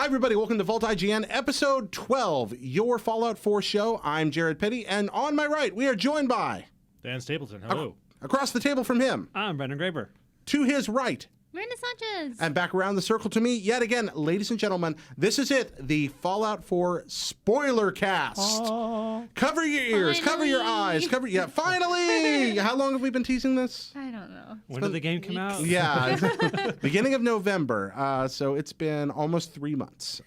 Hi, everybody. Welcome to Vault IGN, episode 12, your Fallout 4 show. I'm Jared Petty, and on my right, we are joined by... Dan Stapleton, hello. Across the table from him. I'm Brendan Graber. To his right. Miranda Sanchez. And back around the circle to me, yet again, ladies and gentlemen, this is it, the Fallout 4 Spoilercast. Oh. Cover your ears, cover your eyes, finally! How long have we been teasing this? I don't know. When did the game come out? Yeah, beginning of November. So it's been almost 3 months.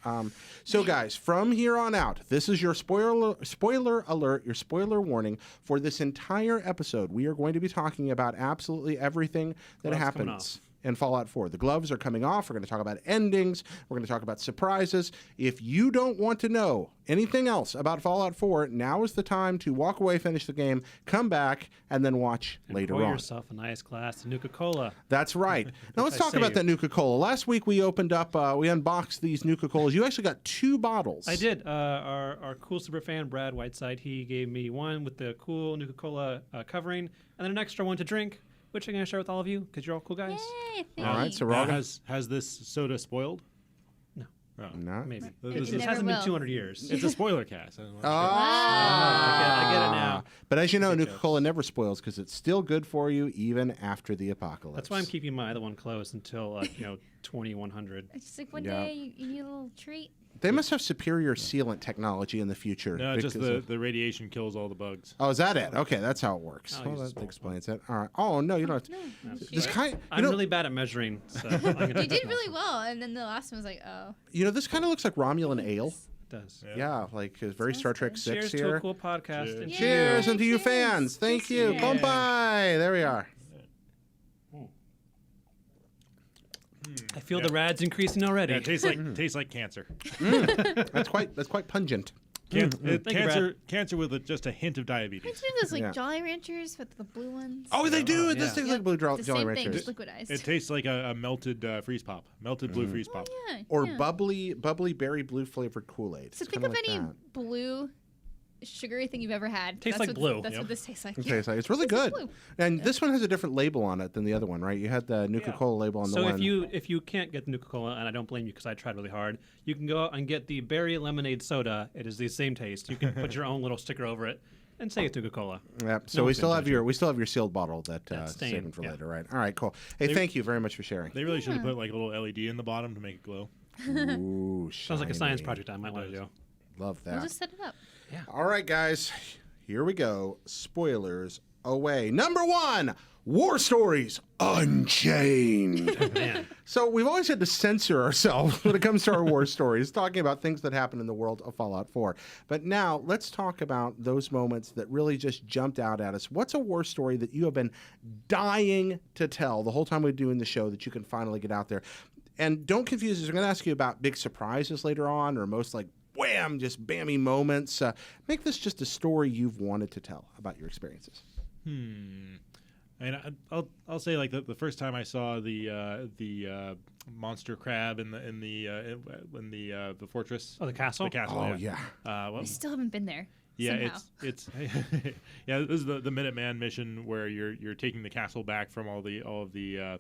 So guys, from here on out, this is your spoiler alert, your spoiler warning for this entire episode. We are going to be talking about absolutely everything that happens in Fallout 4. The gloves are coming off. We're going to talk about endings. We're going to talk about surprises. If you don't want to know anything else about Fallout 4, now is the time to walk away, finish the game, come back, and then watch later on. Pour yourself a nice glass of Nuka-Cola. That's right. Now let's talk about that Nuka-Cola. Last week we opened up, we unboxed these Nuka-Colas. You actually got 2 bottles. I did. Our cool super fan, Brad Whiteside, he gave me one with the cool Nuka-Cola covering, and then an extra one to drink, which I'm going to share with all of you because you're all cool guys. Yay, all right, so we're all has this soda spoiled? No. Oh. No. Maybe. This It hasn't been 200 years. It's a spoiler cast. I get it now. But as you know, Nuka-Cola never spoils because it's still good for you even after the apocalypse. That's why I'm keeping my other one closed until 2100. It's just like one day you need a little treat. They must have superior sealant technology in the future. No, just the radiation kills all the bugs. Oh, is that it? Okay, that's how it works. I'll Well, use that a explains it. All right. Oh, no, you don't have to. No, This kind, I'm really bad at measuring, so I'm gonna you did really well, and then the last one was like, oh. this kind of looks like Romulan ale. It does. Yeah, like it's very Star Trek 6 Cheers here. to a cool podcast. Cheers. And Cheers, Yay, and to you cheers. fans. Thank you. Cheers. Kompai. There we are. I feel the rads increasing already. Yeah, it tastes like cancer. That's quite pungent. Thank you, Cancer with just a hint of diabetes. Don't you do those like Jolly Ranchers with the blue ones? Oh, they do. It does yeah. taste like blue the Jolly same Ranchers. thing, just liquidized. It tastes like a melted freeze pop, melted blue freeze pop. yeah, Or yeah. bubbly berry blue flavored Kool-Aid. So It's think kinda of like any that. blue, sugary thing you've ever had. Tastes That's like what- blue. That's Yep. what this tastes like. It tastes like it's really good. blue. And this one has a different label on it than the other one, right? You had the Nuka-Cola label on the So one. if you can't get the Nuka-Cola, and I don't blame you because I tried really hard, you can go out and get the berry lemonade soda. It is the same taste. You can put your own little sticker over it and say it's Nuka-Cola. Yeah. So No we one's still gonna have touch your sealed bottle that That's saving staying, for yeah. later, right? All right, cool. Hey, thank you very much for sharing. They really should have put like a little LED in the bottom to make it glow. Ooh, Sounds like a science shiny. project I might want to do. Love that. We'll just set it up. All right, guys, here we go. Spoilers away. Number 1, War Stories Unchained. Man. So we've always had to censor ourselves when it comes to our war stories, talking about things that happen in the world of Fallout 4. But now let's talk about those moments that really just jumped out at us. What's a war story that you have been dying to tell the whole time we're doing the show that you can finally get out there? And don't confuse us. We're going to ask you about big surprises later on, or most like wham, just bammy moments. Make this just a story you've wanted to tell about your experiences. I mean, I'll say like the first time I saw the monster crab in the fortress. Oh, the castle? The castle. Oh, yeah. I still haven't been there. Yeah, somehow. it's yeah. This is the Minuteman mission where you're taking the castle back from all of the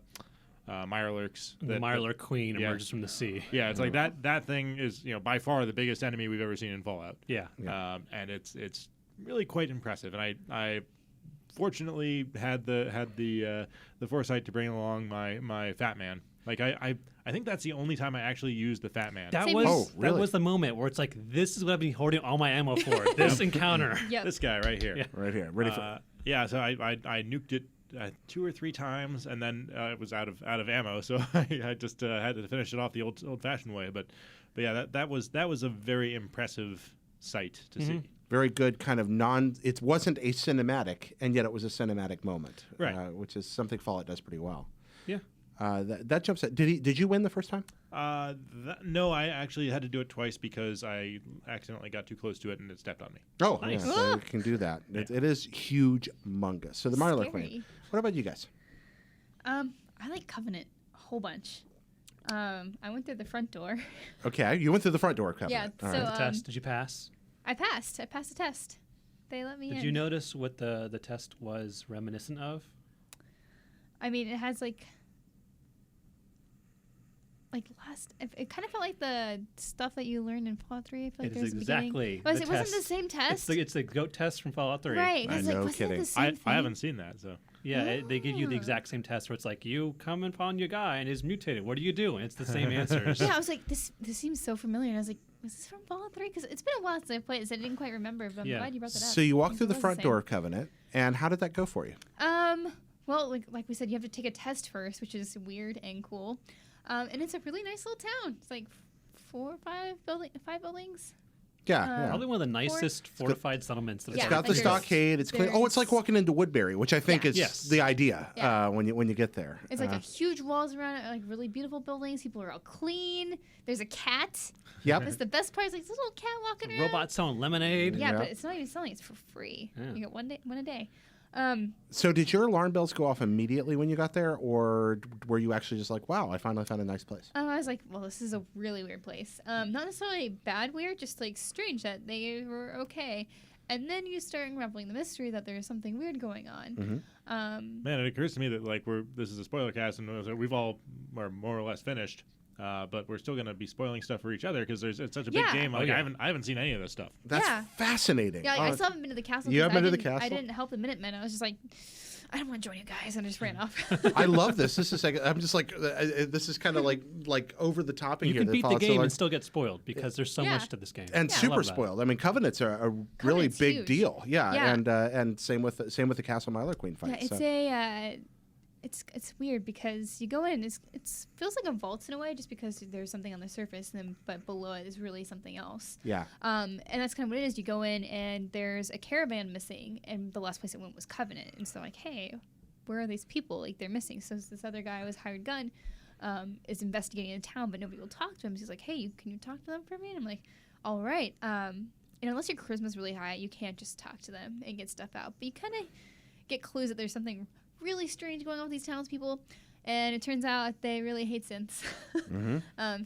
Mirelurks. The Mirelurk Queen emerges from the sea. Yeah, it's like that thing is by far the biggest enemy we've ever seen in Fallout. Yeah. And it's really quite impressive. And I fortunately had the foresight to bring along my Fat Man. Like I think that's the only time I actually used the Fat Man. That Same was Oh, really? that was the moment where it's like, this is what I've been hoarding all my ammo for. This encounter. Yep. This guy right here. Yeah. Right here. Ready for Yeah, so I nuked it 2 or 3 times, and then it was out of ammo, so I just had to finish it off the old-fashioned way. But yeah, that was a very impressive sight to see. very good kind of it wasn't a cinematic, and yet it was a cinematic moment. Right. Which is something Fallout does pretty well. Yeah. That jumps at, did you win the first time? No, I actually had to do it twice because I accidentally got too close to it and it stepped on me. Oh, Nice. yeah, so you can do that. It is huge, mungus. So the Mirelurk Queen. Scary. What about you guys? I like Covenant a whole bunch. I went through the front door. Okay, you went through the front door, Covenant. Yeah, All so- right. The test. Did you pass? I passed the test. They let me in. Did you notice what the test was reminiscent of? I mean, it has like It kind of felt like the stuff that you learned in Fallout 3. I feel like It there's is a exactly. beginning. the It wasn't the test. same test. It's the goat test from Fallout 3. Right. I was like, no wasn't kidding. it the same thing? I haven't seen that, so Yeah, they give you the exact same test where it's like, you come upon your guy and is mutated. What do you do? And it's the same answers. Yeah, I was like, this seems so familiar. And I was like, was this from Fallout 3? Because it's been a while since I played it, so I didn't quite remember. But I'm Yeah. glad you brought that up. So you walk because through it the was front same. door, Covenant, and how did that go for you? Well, like we said, you have to take a test first, which is weird and cool. And it's a really nice little town. It's like 5 buildings. Yeah. Probably one of the nicest fortified settlements that It's Yeah, got like the there's- stockade. It's clean. Oh, it's like walking into Woodbury, which I think Yeah. is Yes. the idea Yeah. when you get there. It's like a huge walls around it, like really beautiful buildings. People are all clean. There's a cat. Yep. That's the best part. It's like this little cat walking around. Robot selling lemonade. Yeah, Yeah. but it's not even selling. It's for free. Yeah. You get one a day. So did your alarm bells go off immediately when you got there, or were you actually just like, wow, I finally found a nice place? I was like, well, this is a really weird place. Not necessarily bad weird, just like strange that they were okay. And then you start unraveling the mystery that there's something weird going on. man, it occurs to me that like this is a spoiler cast and we've all are more or less finished. But we're still going to be spoiling stuff for each other because it's such a big Yeah. game. Like Oh, yeah. I haven't seen any of this stuff. That's Yeah. fascinating. Yeah, like, I still haven't been to the castle. You 'cause haven't been to the I castle? didn't help the Minutemen. I was just like, I don't want to join you guys, and I just ran off. I love this. This is like, I'm just like this is kind of like over the top in You here. can that beat the Fallout game Solar- and still get spoiled because there's so Yeah. much to this game. and Yeah. I super love that. spoiled. I mean, Covenant's a really Covenant's big huge. deal. Yeah, Yeah. and same with the Castle Myler Queen fight. Yeah, it's so. it's weird because you go in, it feels like a vault in a way, just because there's something on the surface, and then but below it is really something else. Yeah. And that's kind of what it is. You go in and there's a caravan missing, and the last place it went was Covenant, and so like, hey, where are these people? Like they're missing. So this other guy was hired gun, is investigating in town, but nobody will talk to him. So he's like, hey, can you talk to them for me? And I'm like, all right. And unless your charisma's really high, you can't just talk to them and get stuff out. But you kind of get clues that there's something really strange going on with these townspeople, and it turns out they really hate synths.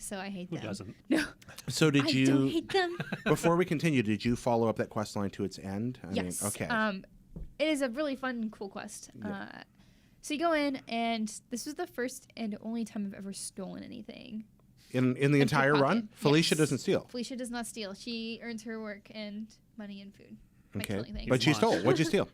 So I hate Who them. doesn't? No, So did I you? don't hate them. Before we continue, did you follow up that quest line to its end? I Yes. Mean, okay. It is a really fun, cool quest. So you go in, and this was the first and only time I've ever stolen anything. in the and entire run, pickpocket. Felicia Yes. doesn't steal. Felicia does not steal. She earns her work and money and food by Okay. killing things. But she stole. What'd you steal?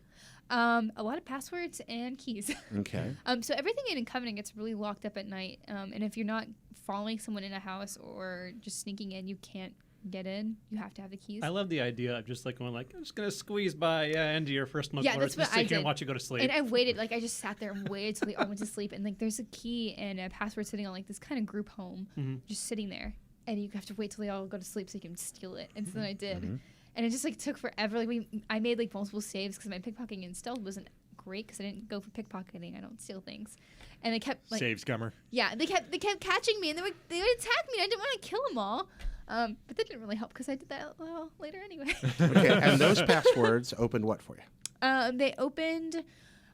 A lot of passwords and keys. Okay. So everything in Covenant gets really locked up at night. And if you're not following someone in a house or just sneaking in, you can't get in. You have to have the keys. I love the idea of just like going like, I'm just going to squeeze by into your first smoke Yeah, alerts, that's what just sit I here and did. watch you go to sleep. And I waited, like I just sat there and waited till they all went to sleep. And like there's a key and a password sitting on like this kind of group home, just sitting there. And you have to wait till they all go to sleep so you can steal it. And so then I did. And it just like took forever. Like I made like multiple saves because my pickpocketing and stealth wasn't great because I didn't go for pickpocketing. I don't steal things. And they kept like Save scummer. yeah, they kept catching me and they would attack me. And I didn't want to kill them all. But that didn't really help because I did that later anyway. Okay. And those passwords opened what for you? They opened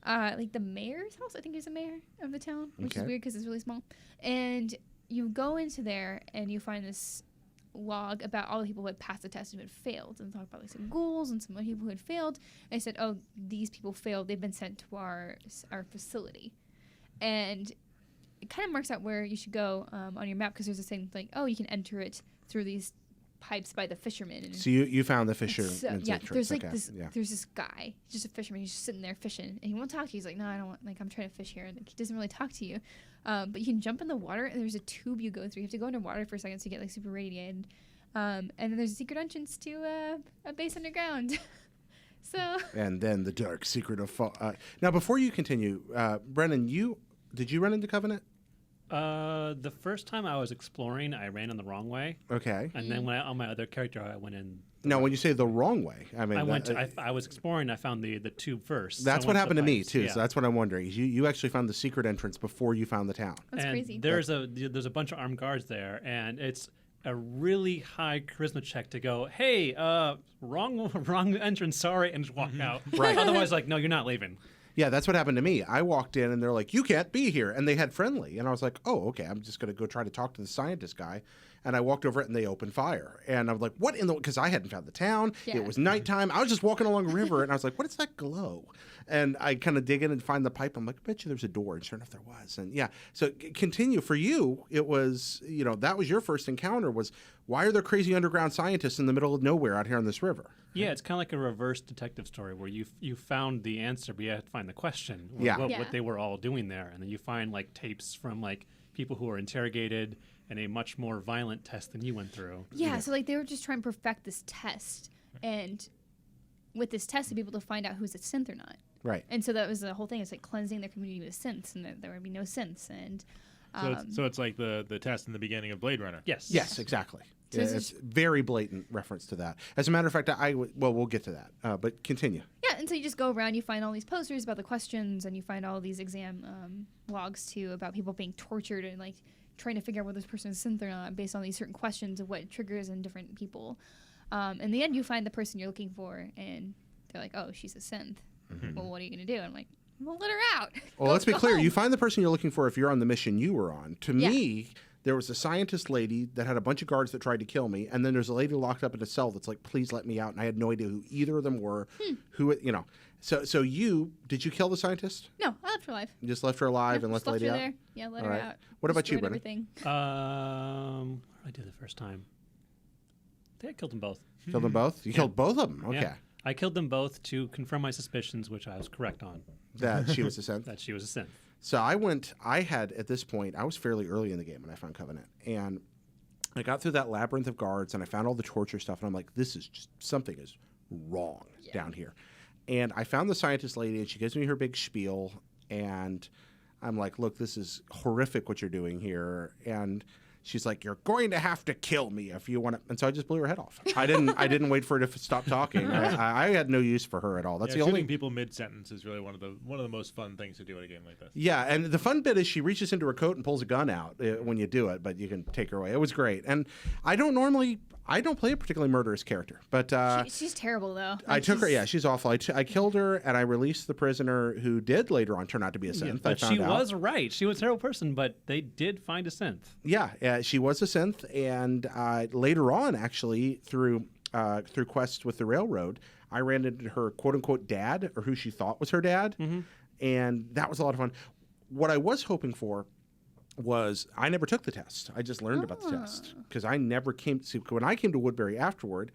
like the mayor's house. I think he's the mayor of the town, which is Okay. weird because it's really small. And you go into there and you find this log about all the people who had passed the test and who had failed, and talk about like some ghouls and some other people who had failed. And I said, oh, these people failed. They've been sent to our facility, and it kind of marks out where you should go on your map because there's a thing like, oh, you can enter it through these pipes by the fishermen. And So you found the fisherman's so, yeah, entrance. there's like Okay. this. Yeah. There's this guy. He's just a fisherman. He's just sitting there fishing, and he won't talk to you. He's like, "No, I don't want. Like, I'm trying to fish here." And like, he doesn't really talk to you. But you can jump in the water, and there's a tube you go through. You have to go underwater for a second to get like super radiated. And then there's a secret entrance to a base underground. So And then the dark secret of fall. Now, before you continue, Brennan, did you run into Covenant? The first time I was exploring, I ran in the wrong way. Okay. And then on my other character, I went in. Now, when you say the wrong way, I mean, I was exploring. I found the tube first. that's I what went happened to the me pipes, too. yeah. So that's what I'm wondering. You actually found the secret entrance before you found the town. that's and crazy. There's a bunch of armed guards there, and it's a really high charisma check to go, hey, wrong entrance, sorry, and just walk out. Right. Otherwise, like, no, you're not leaving. Yeah, that's what happened to me. I walked in and they're like, "You can't be here," and they had friendly, and I was like, "Oh, okay. I'm just gonna go try to talk to the scientist guy," And I walked over it, and they opened fire. And I was like, what in the... Because I hadn't found the town. Yeah. It was nighttime. I was just walking along a river, and I was like, what is that glow? And I kind of dig in and find the pipe. I'm like, I bet you there's a door. And sure enough, there was. And yeah, so continue. For you, it was, that was your first encounter was, why are there crazy underground scientists in the middle of nowhere out here on this river? Yeah, it's kind of like a reverse detective story where you found the answer, but you have to find the question. Yeah. What they were all doing there. And then you find like tapes from like people who were interrogated in a much more violent test than you went through. Yeah, so like they were just trying to perfect this test, and with this test, to be able to find out who's a synth or not. Right. And so that was the whole thing. It's like cleansing their community with synths, and there would be no synths. And So it's like the test in the beginning of Blade Runner. Yes. Yes, exactly. So Yeah, this it's is- very blatant reference to that. As a matter of fact, well, we'll get to that, but continue. yeah, and so you just go around, you find all these posters about the questions, and you find all these exam logs too about people being tortured and like trying to figure out whether this person is synth or not based on these certain questions of what triggers in different people. In the end, you find the person you're looking for, and they're like, "Oh, she's a synth." Well, what are you gonna do? I'm like, "Well, let her out." Well, let's be Go clear. home. You find the person you're looking for if you're on the mission you were on. To Yeah. me, there was a scientist lady that had a bunch of guards that tried to kill me, and then there's a lady locked up in a cell that's like, please let me out. And I had no idea who either of them were. So did you kill the scientist? No, I left her alive. You just left her alive Yeah, and left just the lady her out? there. Yeah, let All her right. out. What about you, Destroyed Brennan? everything. What did I do the first time? I think I killed them both. Killed them both? You killed both of them? Okay. Yeah. I killed them both to confirm my suspicions, which I was correct on, That she was a synth? that she was a synth. So at this point, I was fairly early in the game when I found Covenant. And I got through that labyrinth of guards and I found all the torture stuff. And I'm like, this is just, something is wrong down here. And I found the scientist lady and she gives me her big spiel. And I'm like, look, this is horrific what you're doing here. And she's like, you're going to have to kill me if you want to. And so I just blew her head off. I didn't wait for her to stop talking. I had no use for her at all. That's Yeah, the only shooting people mid-sentence is really one of the most fun things to do in a game like this. Yeah, and the fun bit is she reaches into her coat and pulls a gun out when you do it, but you can take her away. It was great. And I don't play a particularly murderous character, but She's terrible though. I took her. Yeah, she's awful. I killed her, and I released the prisoner who did later on turn out to be a synth. I But found she out. was right. She was a terrible person, but they did find a synth. Yeah, she was a synth, and later on, actually, through quests with the railroad, I ran into her quote unquote dad, or who she thought was her dad, and that was a lot of fun. What I was hoping for was I never took the test. I just learned about the test because I never came. See, when I came to Woodbury afterward,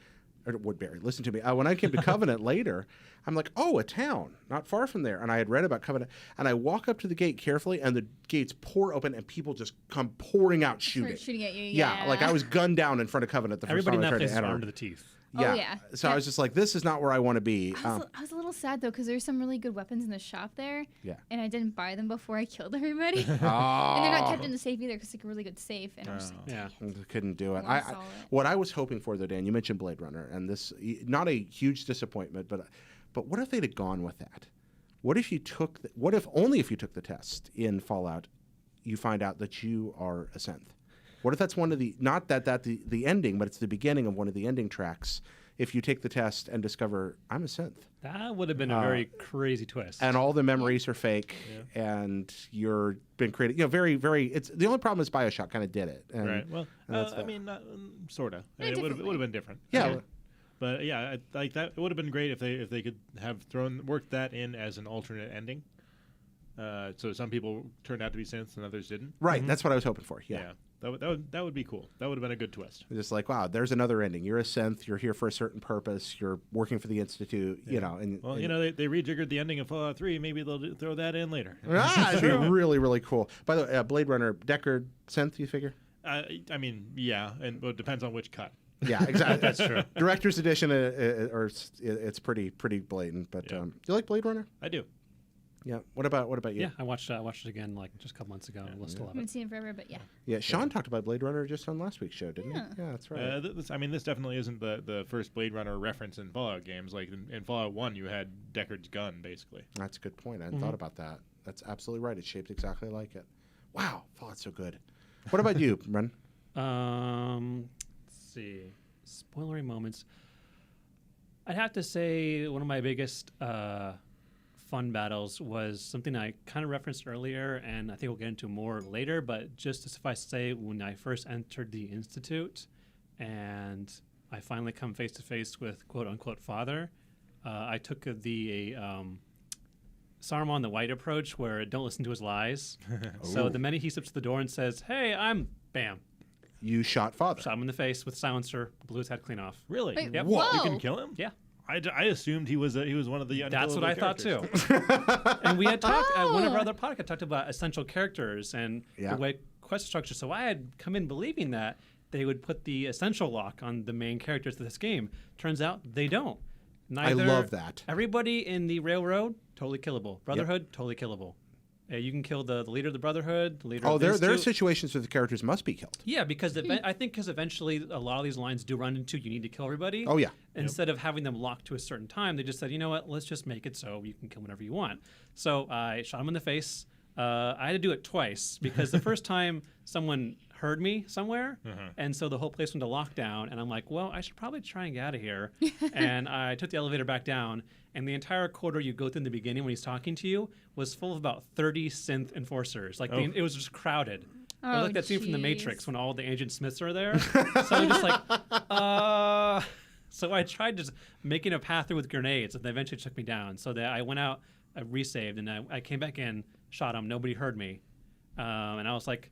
or Woodbury, listen to me. When I came to Covenant later, I'm like, oh, a town not far from there, and I had read about Covenant, and I walk up to the gate carefully, and the gates pour open, and people just come pouring out shooting. Shooting at you. Yeah, like I was gunned down in front of Covenant the first Everybody time in I that tried place to is enter. armed to the teeth. Yeah. Oh, yeah. So I was just like, this is not where I want to be. I was a little sad though because there's some really good weapons in the shop there. Yeah. And I didn't buy them before I killed everybody. And they're not kept in the safe either because it's like a really good safe. And I'm just like, Yeah. Couldn't do it. Well, I saw it. What I was hoping for though, Dan, you mentioned Blade Runner, and this not a huge disappointment, but what if they'd have gone with that? What if only if you took the test in Fallout, you find out that you are a synth? What if that's one of the not that the ending, but it's the beginning of one of the ending tracks? If you take the test and discover I'm a synth, That would have been a very crazy twist. and all the memories are fake, and you're been created, very, very. It's the only problem is BioShock kind of did it, and, Right. Well, and that's I that. mean, sort of. Yeah, It would differently. have been different. Yeah. But yeah, like that. It would have been great if they could have worked that in as an alternate ending. So some people turned out to be synths and others didn't. Right. That's what I was hoping for. Yeah. Yeah. That would be cool. That would have been a good twist. Just like, wow, there's another ending. You're a synth. You're here for a certain purpose. You're working for the Institute. You know. And Well, and, they rejiggered the ending of Fallout 3. Maybe they'll throw that in later. it'd be really, really cool. By the way, Blade Runner, Deckard synth. You figure? I mean, yeah, and it depends on which cut. Yeah, exactly. That's true. Director's edition, or it's pretty blatant. But Yeah. do you like Blade Runner? I do. Yeah. What about you? Yeah, I watched it again like just a couple months ago. I still I love haven't it. seen it forever, but yeah. Yeah. Sean talked about Blade Runner just on last week's show, didn't Yeah. he? Yeah, that's right. This definitely isn't the first Blade Runner reference in Fallout games. Like in Fallout 1, you had Deckard's gun, basically. That's a good point. I hadn't thought about that. That's absolutely right. It's shaped exactly like it. Wow, Fallout's so good. What about you, Bren? Let's see. Spoilery moments. I'd have to say one of my biggest fun battles was something I kind of referenced earlier, and I think we'll get into more later. But just to suffice to say, when I first entered the Institute, and I finally come face to face with quote unquote father, I took the Saruman the White approach, where don't listen to his lies. So the minute he steps to the door and says, "Hey, I'm," bam, You shot father. shot him in the face with silencer, blew his head clean off. Really? Wait, Yep. whoa. You can kill him? Yeah. I assumed he was one of the. That's what I thought too. characters. And we had talked at one of our Oh. other podcasts talked about essential characters and Yeah. the way quest structure. So I had come in believing that they would put the essential lock on the main characters of this game. Turns out they don't. Neither, love that. Everybody in the Railroad totally killable. Brotherhood totally killable. You can kill the leader of the Brotherhood, the leader. Oh, of the there are Institute. situations where the characters must be killed. Yeah, because I think because eventually a lot of these lines do run into you need to kill everybody. Oh, yeah. Instead of having them locked to a certain time, they just said, you know what, let's just make it so you can kill whenever you want. So I shot him in the face. I had to do it twice because the first time someone heard me somewhere, and so the whole place went to lockdown. And I'm like, well, I should probably try and get out of here. And I took the elevator back down, and the entire corridor you go through in the beginning when he's talking to you was full of about 30 synth enforcers. Like it was just crowded. It was Oh, like that scene from The jeez. Matrix when all the Agent Smiths are there. So I'm just like, So I tried just making a path through with grenades, and they eventually took me down. So that I went out, I resaved, and I came back in, shot him. Nobody heard me, and I was like,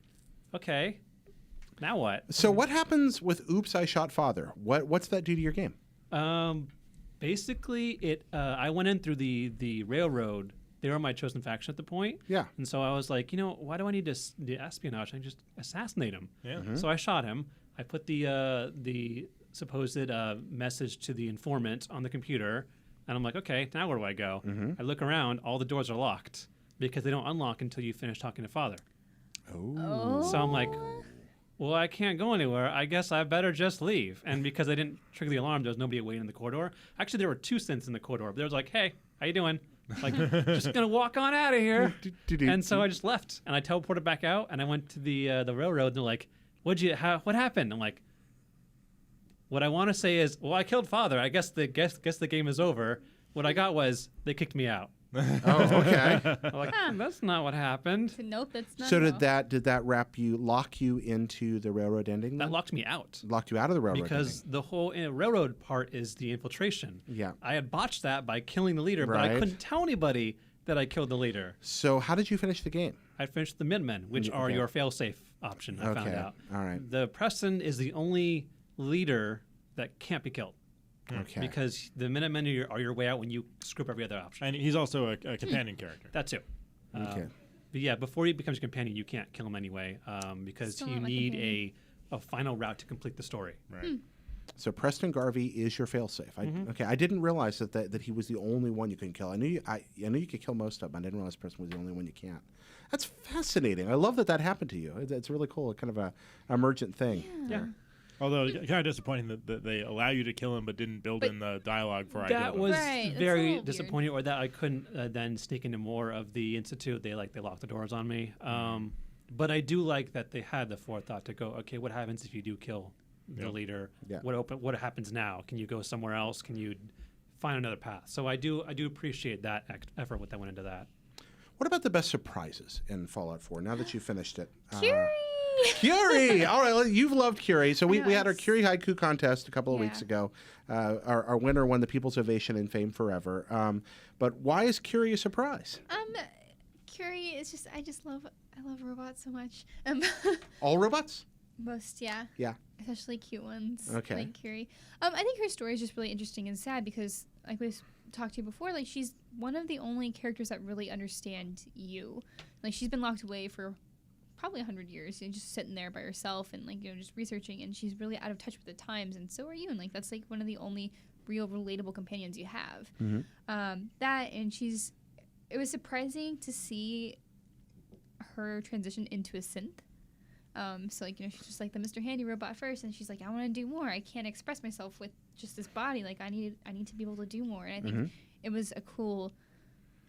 okay, now what? So what happens with "Oops, I shot father"? What's that do to your game? Basically, I went in through the railroad. They were my chosen faction at the point. Yeah. And so I was like, you know, why do I need the espionage? I can just assassinate him. Yeah. So I shot him. I put the supposed message to the informant on the computer, and I'm like, okay, now where do I go? I look around. All the doors are locked because they don't unlock until you finish talking to father. Oh. So I'm like, well, I can't go anywhere. I guess I better just leave. And because I didn't trigger the alarm, there was nobody waiting in the corridor. Actually, there were two synths in the corridor. There was like, hey, how you doing? Like, just gonna walk on out of here. And so I just left, and I teleported back out, and I went to the railroad, and they're like, what happened? I'm like, what I want to say is, well, I killed father. I guess the game is over. What I got was they kicked me out. Oh, okay. I'm like, that's not what happened. Nope, that's not. So no. did that lock you into the railroad ending? That then? locked me out. Locked you out of the railroad Because ending? the whole railroad part is the infiltration. Yeah. I had botched that by killing the leader, but I Right. couldn't tell anybody that I killed the leader. So how did you finish the game? I finished the Minutemen, which are Okay. your fail-safe option, I found Okay. out. All right. The Preston is the only leader that can't be killed. Okay. Because the Minutemen are your way out when you screw up every other option. And he's also a companion character. That too. Okay. But yeah, before he becomes a companion, you can't kill him anyway, because Still you not my need companion. a final route to complete the story. Right. So Preston Garvey is your failsafe. Okay, I didn't realize that he was the only one you couldn't kill. I knew you could kill most of them. I didn't realize Preston was the only one you can't. That's fascinating. I love that happened to you. It's really cool. Kind of a emergent thing. Yeah. Although kind of disappointing that they allow you to kill him but didn't build in the dialogue for I killed That him. was Right, that's a very little weird. disappointing, or that I couldn't then sneak into more of the Institute. They locked the doors on me. But I do like that they had the forethought to go, okay, what happens if you do kill the leader? Yeah. What happens now? Can you go somewhere else? Can you find another path? So I do appreciate that effort that went into that. What about the best surprises in Fallout 4? Now that you've finished it, Curie. Curie. All right, you've loved Curie. So we had our Yes. Curie haiku contest a couple of weeks Yeah. ago. Our winner won the People's Ovation and Fame Forever. But why is Curie a surprise? Curie is just I love robots so much. All robots? Most, yeah. Yeah. Especially cute ones. Okay. Like Curie. I think her story is just really interesting and sad because, like we talked to you before, like she's one of the only characters that really understand you. Like she's been locked away for probably 100 years and just sitting there by herself and like just researching, and she's really out of touch with the times, and so are you. And like that's like one of the only real relatable companions you have. That and it was surprising to see her transition into a synth. So like she's just like the Mr. Handy robot first, and she's like, I want to do more. I can't express myself with just this body. Like I need to be able to do more. And I think it was a cool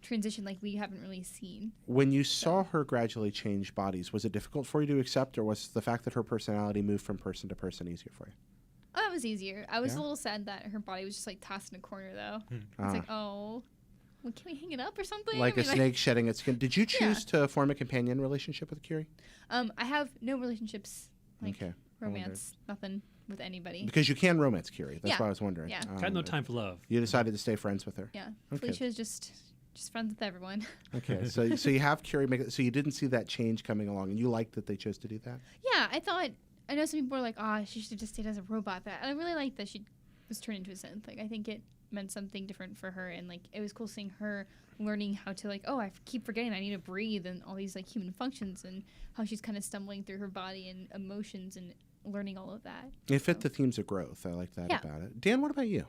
transition like we haven't really seen. When you saw her gradually change bodies, was it difficult for you to accept, or was the fact that her personality moved from person to person easier for you? Oh, it was easier. I was Yeah? a little sad that her body was just like tossed in a corner though. Ah. It's like, oh, well, can we hang it up or something? Like I a mean, snake shedding its skin. Did you choose to form a companion relationship with Kiri? I have no relationships, like Okay. romance, nothing with anybody. Because you can romance Kiri. That's Yeah. why I was wondering. Yeah. Got no time for love. You decided to stay friends with her. Yeah, Okay. Felicia's just friends with everyone. Okay. So you have Kiri make it. So you didn't see that change coming along, and you liked that they chose to do that. Yeah, I know some people are like, she should have just stayed as a robot. But I really like that she was turned into a synth. Like, I think it meant something different for her, and like it was cool seeing her learning how to like, I keep forgetting I need to breathe and all these like human functions, and how she's kind of stumbling through her body and emotions and learning all of that. It fit the themes of growth. I like that Yeah. about it. Dan, what about you?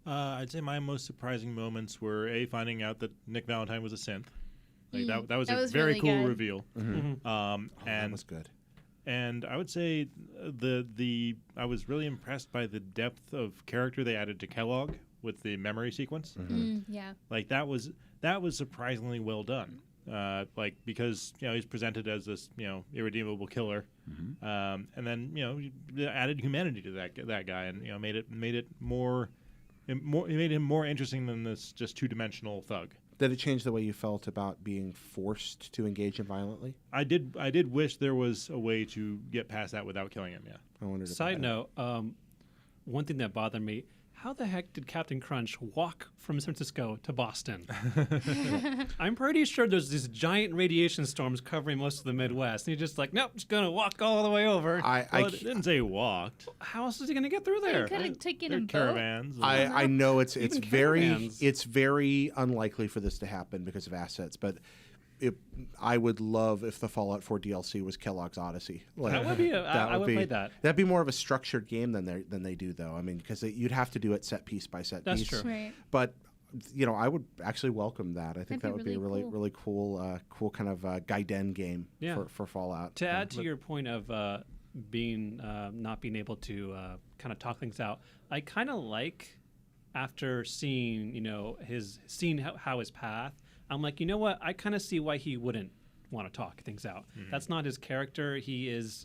I'd say my most surprising moments were finding out that Nick Valentine was a synth. Like that was That a was very really cool good. reveal. Mm-hmm. That And was good. and I would say I was really impressed by the depth of character they added to Kellogg with the memory sequence. Yeah. Like that was surprisingly well done. Like because he's presented as this irredeemable killer, and then you added humanity to that guy, and made it more interesting than this just two-dimensional thug. Did it change the way you felt about being forced to engage him violently? I did wish there was a way to get past that without killing him. Yeah. I wondered. Side about note, one thing that bothered me, how the heck did Captain Crunch walk from San Francisco to Boston? I'm pretty sure there's these giant radiation storms covering most of the Midwest. And he's just like, nope, just going to walk all the way over. Well, it didn't say he walked. How else is he going to get through You there? could have taken They're a boat. caravans. I know it's Even very caravans. unlikely for this to happen because of assets, but I would love if the Fallout 4 DLC was Kellogg's Odyssey. Like, That would be I would play that. That'd be more of a structured game than they do, though. I mean, because you'd have to do it set piece by set That's piece. true. Right. But I would actually welcome that. I think That'd that be would be a really really cool kind of Gaiden game for Fallout. To add to your point of being not being able to kind of talk things out, I kind of like after seeing how his path. I'm like, you know what? I kind of see why he wouldn't want to talk things out. That's not his character. He is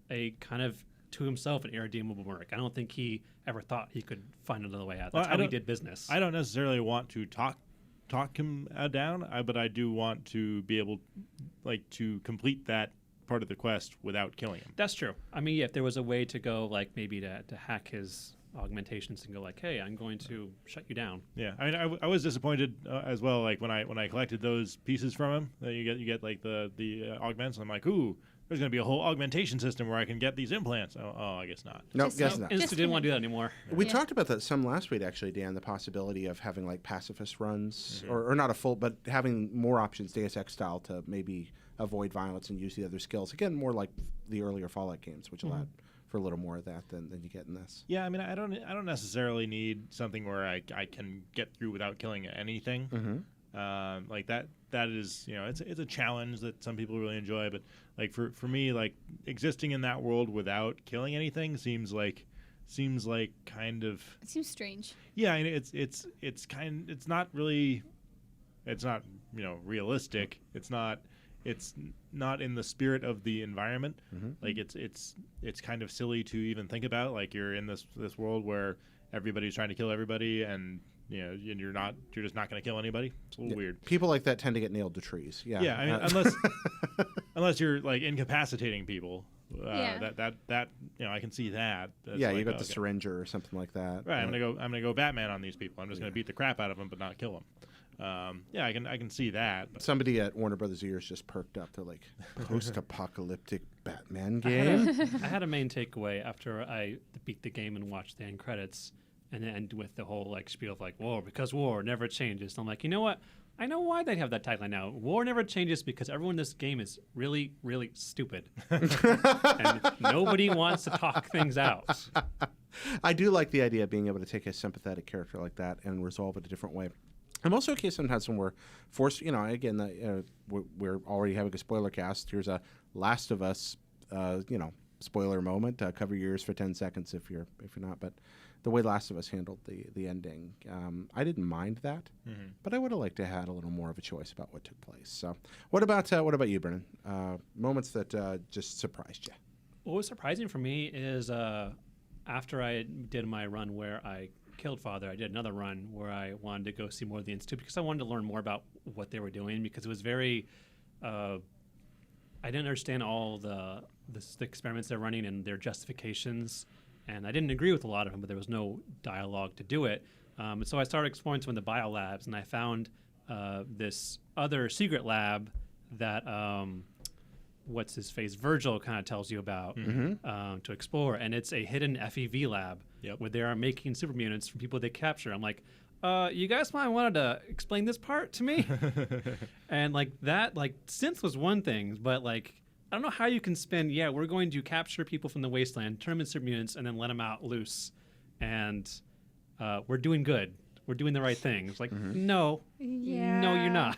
a kind of to himself an irredeemable merc. I don't think he ever thought he could find another way out. That's how he did business. I don't necessarily want to talk him down, but I do want to be able, to complete that part of the quest without killing him. That's true. I mean, if there was a way to go, maybe to hack his augmentations and go hey, I'm going to shut you down. Yeah, I mean, I was disappointed as well. Like when I collected those pieces from him, you get the augments. And I'm like, ooh, there's going to be a whole augmentation system where I can get these implants. Oh, I guess not. No, Just guess no. not. Insta didn't want to do that anymore. We Yeah. talked about that some last week, actually, Dan. The possibility of having pacifist runs, or not a full, but having more options, Deus Ex style, to maybe avoid violence and use the other skills. Again, more like the earlier Fallout games, which allowed for a little more of that than you get in this. Yeah, I mean, I don't necessarily need something where I can get through without killing anything. Like that is it's a challenge that some people really enjoy, but for me, existing in that world without killing anything seems like kind of, It seems strange. yeah, I mean, it's not realistic. It's not in the spirit of the environment. Like it's kind of silly to even think about. Like you're in this world where everybody's trying to kill everybody, and and you're just not going to kill anybody. It's a little weird. People like that tend to get nailed to trees. Yeah. Yeah, I mean, unless you're incapacitating people. Yeah. That I can see that. That's You got the syringer or something like that. Right, I'm gonna go Batman on these people. I'm just gonna beat the crap out of them, but not kill them. I can see that. But. Somebody at Warner Brothers ears just perked up. They're like, post-apocalyptic Batman game? I had a main takeaway after I beat the game and watched the end credits and end with the whole spiel of war, because war never changes. And I'm like, you know what? I know why they have that tagline now. War never changes because everyone in this game is really, really stupid. And nobody wants to talk things out. I do like the idea of being able to take a sympathetic character like that and resolve it a different way. I'm also okay sometimes when we're forced, again, we're already having a spoiler cast. Here's a Last of Us, spoiler moment. Cover your ears for 10 seconds if you're not. But the way Last of Us handled the ending, I didn't mind that, but I would have liked to have had a little more of a choice about what took place. So, what about you, Brennan? Moments that just surprised you? What was surprising for me is after I did my run where I killed Father, I did another run where I wanted to go see more of the Institute because I wanted to learn more about what they were doing because it was very. I didn't understand all the experiments they're running and their justifications, and I didn't agree with a lot of them, but there was no dialogue to do it. So I started exploring some of the biolabs, and I found this other secret lab that what's his face Virgil kind of tells you about to explore, and it's a hidden FEV lab where they are making super mutants from people they capture. I'm like, you guys might wanted to explain this part to me. And like that, like synth was one thing, but like I don't know how you can spin. Yeah, we're going to capture people from the wasteland, turn them into super mutants, and then let them out loose, and we're doing good. We're doing the right thing. It's like no, no, you're not.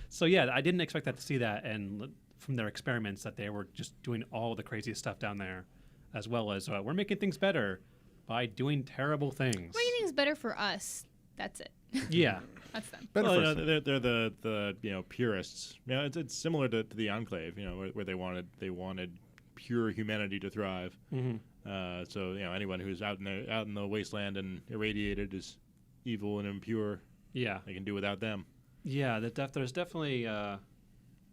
So yeah, I didn't expect that to see that, and from their experiments that they were just doing all the craziest stuff down there, as well as we're making things better by doing terrible things. Making things better for us. That's it. Yeah. That's them. Well, they're the purists. You know, it's similar to the Enclave. You know, where they wanted pure humanity to thrive. So you know, anyone who's out in the wasteland and irradiated is evil and impure. Yeah, they can do without them. Yeah, there's definitely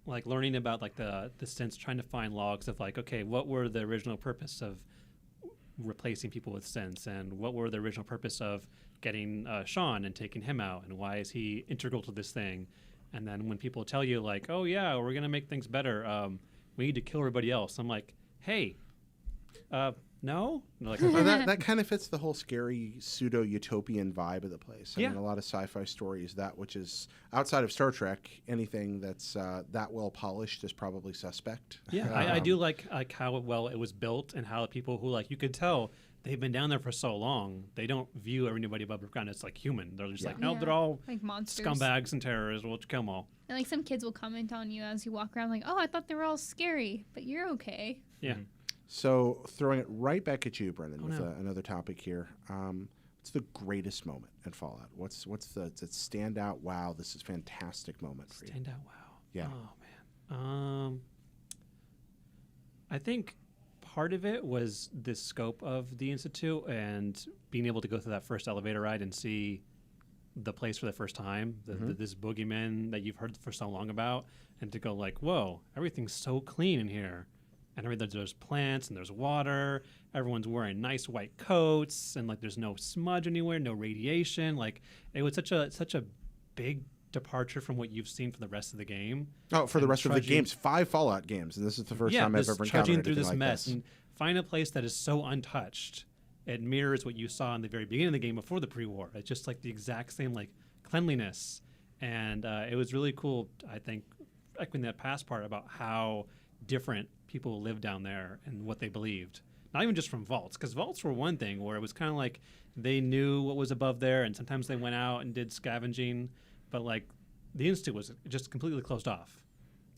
like learning about like the synths, trying to find logs of like, okay, what were the original purpose of replacing people with synths, and what were the original purpose of getting Sean and taking him out, and why is he integral to this thing? And then when people tell you like, oh yeah, we're gonna make things better, we need to kill everybody else, I'm like, hey, no? Like, that kind of fits the whole scary pseudo-utopian vibe of the place. I mean, a lot of sci-fi stories, that which is outside of Star Trek, anything that's that well polished is probably suspect. Yeah, I do like how well it was built, and how people who, like, you could tell they've been down there for so long, they don't view everybody above ground as like human. They're just like, no, they're all like monsters, scumbags and terrorists. We'll kill them all. And like some kids will comment on you as you walk around, like, oh, I thought they were all scary, but you're okay. Yeah. So throwing it right back at you, Brendan, with another topic here. What's the greatest moment in Fallout? What's the standout? Wow, this is a fantastic moment for you. Standout. Wow. Yeah. Oh man. I think part of it was the scope of the Institute and being able to go through that first elevator ride and see the place for the first time, this boogeyman that you've heard for so long about, and to go like, whoa, everything's so clean in here. And there's plants and there's water. Everyone's wearing nice white coats, and like there's no smudge anywhere, no radiation. Like it was such a big departure from what you've seen for the rest of the game. Oh, for the rest of the games, 5 Fallout games, and this is the first time I've ever encountered anything through this like mess this. and find a place that is so untouched. It mirrors what you saw in the very beginning of the game before the pre-war. It's just like the exact same like cleanliness, and it was really cool. I think echoing that past part about how different people lived down there and what they believed. Not even just from vaults, because vaults were one thing where it was kind of like they knew what was above there, and sometimes they went out and did scavenging, but like the Institute was just completely closed off.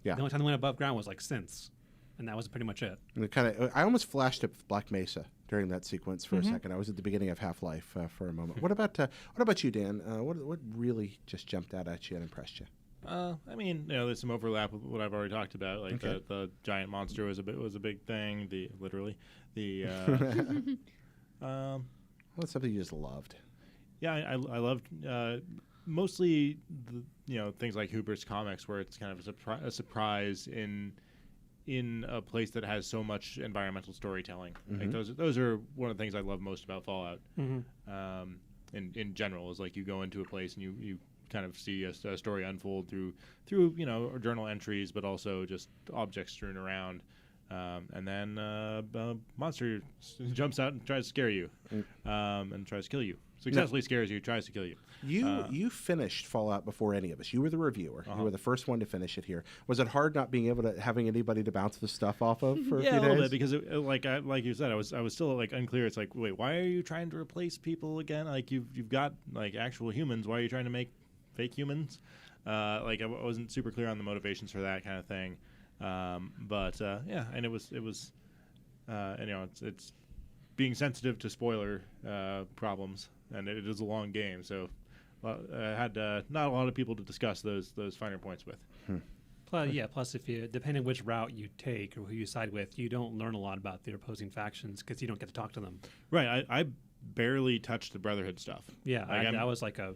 Yeah. The only time they went above ground was like synths, and that was pretty much it. And I almost flashed up Black Mesa during that sequence for a second. I was at the beginning of Half-Life for a moment. What about you, Dan? What really just jumped out at you and impressed you? I mean, you know, there's some overlap with what I've already talked about. Like the giant monster was a big thing. Well, it's something you just loved. Yeah, I loved mostly things like Hubert's comics, where it's kind of a surprise in a place that has so much environmental storytelling. Like those are one of the things I love most about Fallout. In general, is like you go into a place and you kind of see a story unfold through journal entries, but also just objects strewn around, and then a monster jumps out and tries to scare you, and tries to kill you. Successfully scares you, tries to kill you. You finished Fallout before any of us. You were the reviewer. You were the first one to finish it here. Was it hard not being able to having anybody to bounce the stuff off of for a few days? Yeah, a little bit, because like you said, I was still like unclear. It's like, wait, why are you trying to replace people again? Like you've got like actual humans. Why are you trying to make fake humans? Like I wasn't super clear on the motivations for that kind of thing. But and it was it's being sensitive to spoiler problems, and it is a long game, so I had not a lot of people to discuss those finer points with. Plus if you, depending which route you take or who you side with, you don't learn a lot about the opposing factions because you don't get to talk to them. Right. I barely touched the Brotherhood stuff. Yeah, Like, that was like a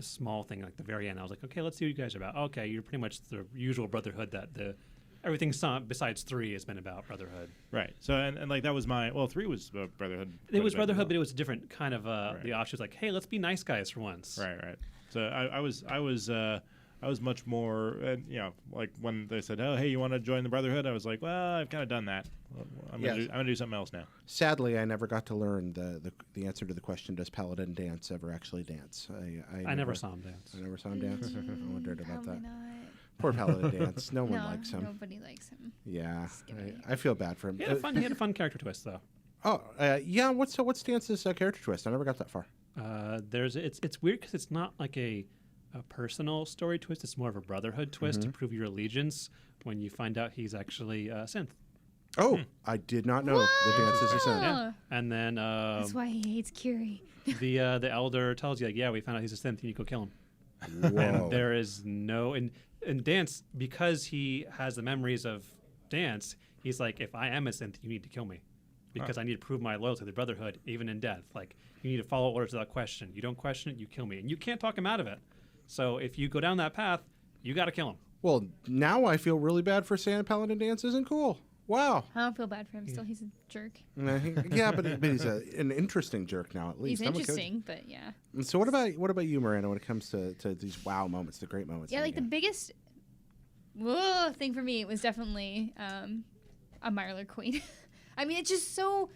small thing, like the very end. I was like, okay, let's see what you guys are about. Okay, you're pretty much the usual Brotherhood that everything besides 3 has been about Brotherhood. Right. So and like that was 3 was Brotherhood. It was Brotherhood, but it was a different kind of Right. the offshoot. Like, hey, let's be nice guys for once. Right. So I was much more, like when they said, "Oh, hey, you want to join the Brotherhood?" I was like, "Well, I've kind of done that. I'm gonna do something else now." Sadly, I never got to learn the answer to the question: does Paladin dance ever actually dance? I never saw him dance. I never saw him dance. I wondered about Probably that. not. Poor Paladin dance. No one No, likes him. nobody likes him. Yeah, Skippy. I feel bad for him. He had a fun character twist though. Yeah. What's Dance's character twist? I never got that far. It's weird because it's not like a personal story twist. It's more of a Brotherhood twist to prove your allegiance when you find out he's actually a synth. Oh, I did not know the Dance is a synth. Yeah, and then That's why he hates Curie. the elder tells you like, yeah, we found out he's a synth. You need to go kill him. Whoa. And there is no and Dance, because he has the memories of Dance, he's like, if I am a synth, you need to kill me. Because I need to prove my loyalty to the Brotherhood, even in death. Like, you need to follow orders without question. You don't question it, you kill me. And you can't talk him out of it. So if you go down that path, you got to kill him. Well, now I feel really bad for saying Paladin Dance isn't cool. Wow. I don't feel bad for him. Still, he's a jerk. Yeah, but he's an interesting jerk now, at least. He's interesting, but yeah. And so what about you, Miranda, when it comes to these wow moments, the great moments? Yeah, in like the game? biggest thing for me was definitely a Mirelurk Queen. I mean, it's just so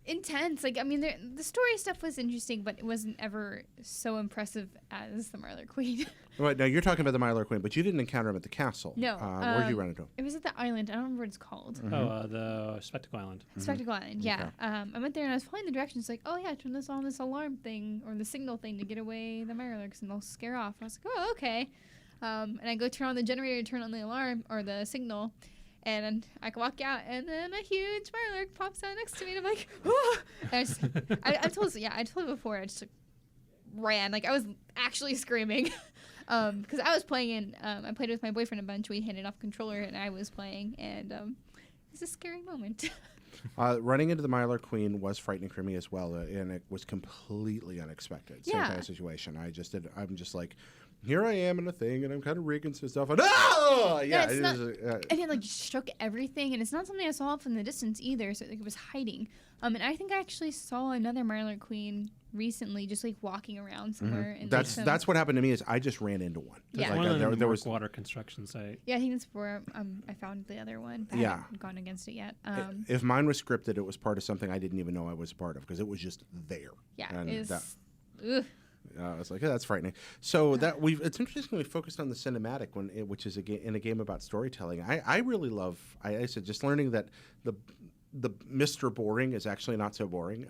intense. Like, I mean, the story stuff was interesting, but it wasn't ever so impressive as the Mirelurk Queen. Right, now you're talking about the Mirelurk Queen, but you didn't encounter him at the castle. No. Where did you run into him? It was at the island. I don't remember what it's called. The Spectacle Island. Spectacle Island, yeah. Okay. I went there and I was following the directions, like, oh yeah, turn this on this alarm thing or the signal thing to get away the Mirelurks and they'll scare off. I was like, oh, okay. And I go turn on the generator to turn on the alarm or the signal, and I walk out, and then a huge Mirelurk pops out next to me, and I'm like, oh! And I told you before, I just ran, like I was actually screaming. Because I was playing I played with my boyfriend a bunch. We handed off controller and I was playing, and it's a scary moment. Running into the Mirelurk Queen was frightening for me as well, and it was completely unexpected. Same kind of situation. I'm just like, here I am in a thing, and I'm kind of rigging some stuff. And it like shook everything, and it's not something I saw from the distance either. So like, it was hiding. And I think I actually saw another Mirelurk Queen recently, just like walking around somewhere. And that's what happened to me. Is I just ran into one. Yeah, one of them there was water construction site. Yeah, I think that's where I found the other one. But I haven't gone against it yet. If mine was scripted, it was part of something I didn't even know I was a part of because it was just there. Yeah, and ugh. I was like, that's frightening. So it's interesting we focused on the cinematic one, which is in a game about storytelling. I really love. I said just learning that the Mr. Boring is actually not so boring.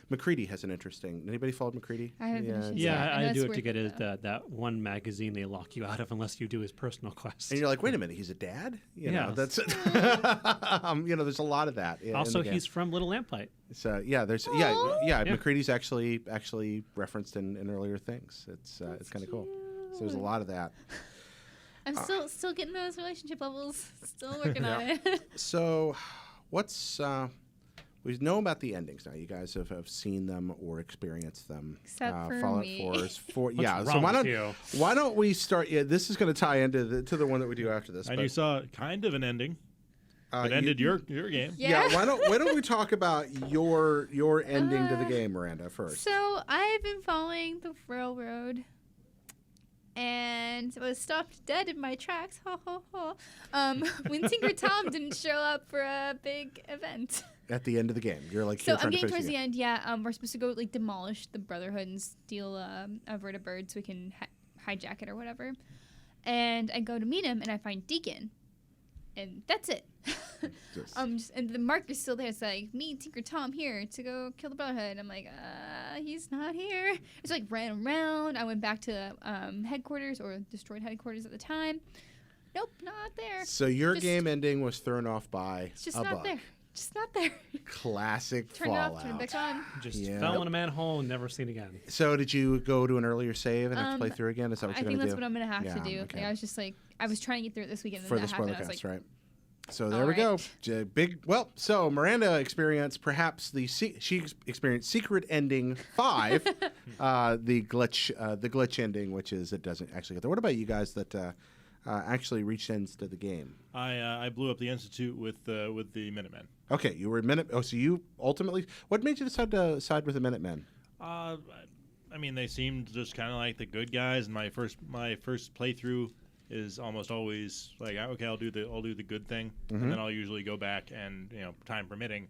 McCready has an interesting. Anybody followed McCready? I haven't finished it. Yeah, I do it worth to get it, that one magazine they lock you out of unless you do his personal quest. And you're like, wait a minute, he's a dad? Yeah, that's it. There's a lot of that. Also, he's from Little Lamplight. So there's Yeah. McCready's actually referenced in earlier things. It's kind of cool. So there's a lot of that. I'm still getting those relationship levels. Still working on it. So, what's we know about the endings now? You guys have seen them or experienced them. Except for Fallout me. 4 is four. What's Yeah. So wrong why don't we start? Yeah, this is going to tie into the one that we do after this. And but, you saw kind of an ending. It you- ended your game. Yeah. Why don't we talk about your ending to the game, Miranda, first? So I've been following the railroad, and was stopped dead in my tracks. Ho ho ho! When Tinker Tom didn't show up for a big event. At the end of the game, you're like, So you're I'm trying to getting finish towards the the game. end. Yeah. We're supposed to go like demolish the Brotherhood and steal a vertibird so we can hijack it or whatever. And I go to meet him, and I find Deacon, and that's it. And the marker's still there. It's like, me, Tinker Tom, here to go kill the Brotherhood. I'm like, he's not here. It's like ran around. I went back to headquarters, or destroyed headquarters at the time. Nope, not there. So your game ending was thrown off by It's just a not bug. there. Just not there. Classic Turn it Fallout. off, turn it back on. Just Yeah. fell in a manhole and never seen again. So did you go to an earlier save and have to play Um, through again? Is that what I you're think going to that's do? what I'm gonna have Yeah, to do. okay. Like, I was just like, I was trying to get through it this weekend, and For then the that happened. I was Spoilercast, like, right? So there All we go. right. Big. Well, so Miranda experienced perhaps she experienced Secret Ending 5, the glitch ending, which is it doesn't actually get there. What about you guys that actually reached ends to the game? I blew up the Institute with the Minutemen. Okay, you were so you ultimately. What made you decide to side with the Minutemen? I mean, they seemed just kind of like the good guys. And my first playthrough is almost always like, okay, I'll do the good thing, and then I'll usually go back and, time permitting,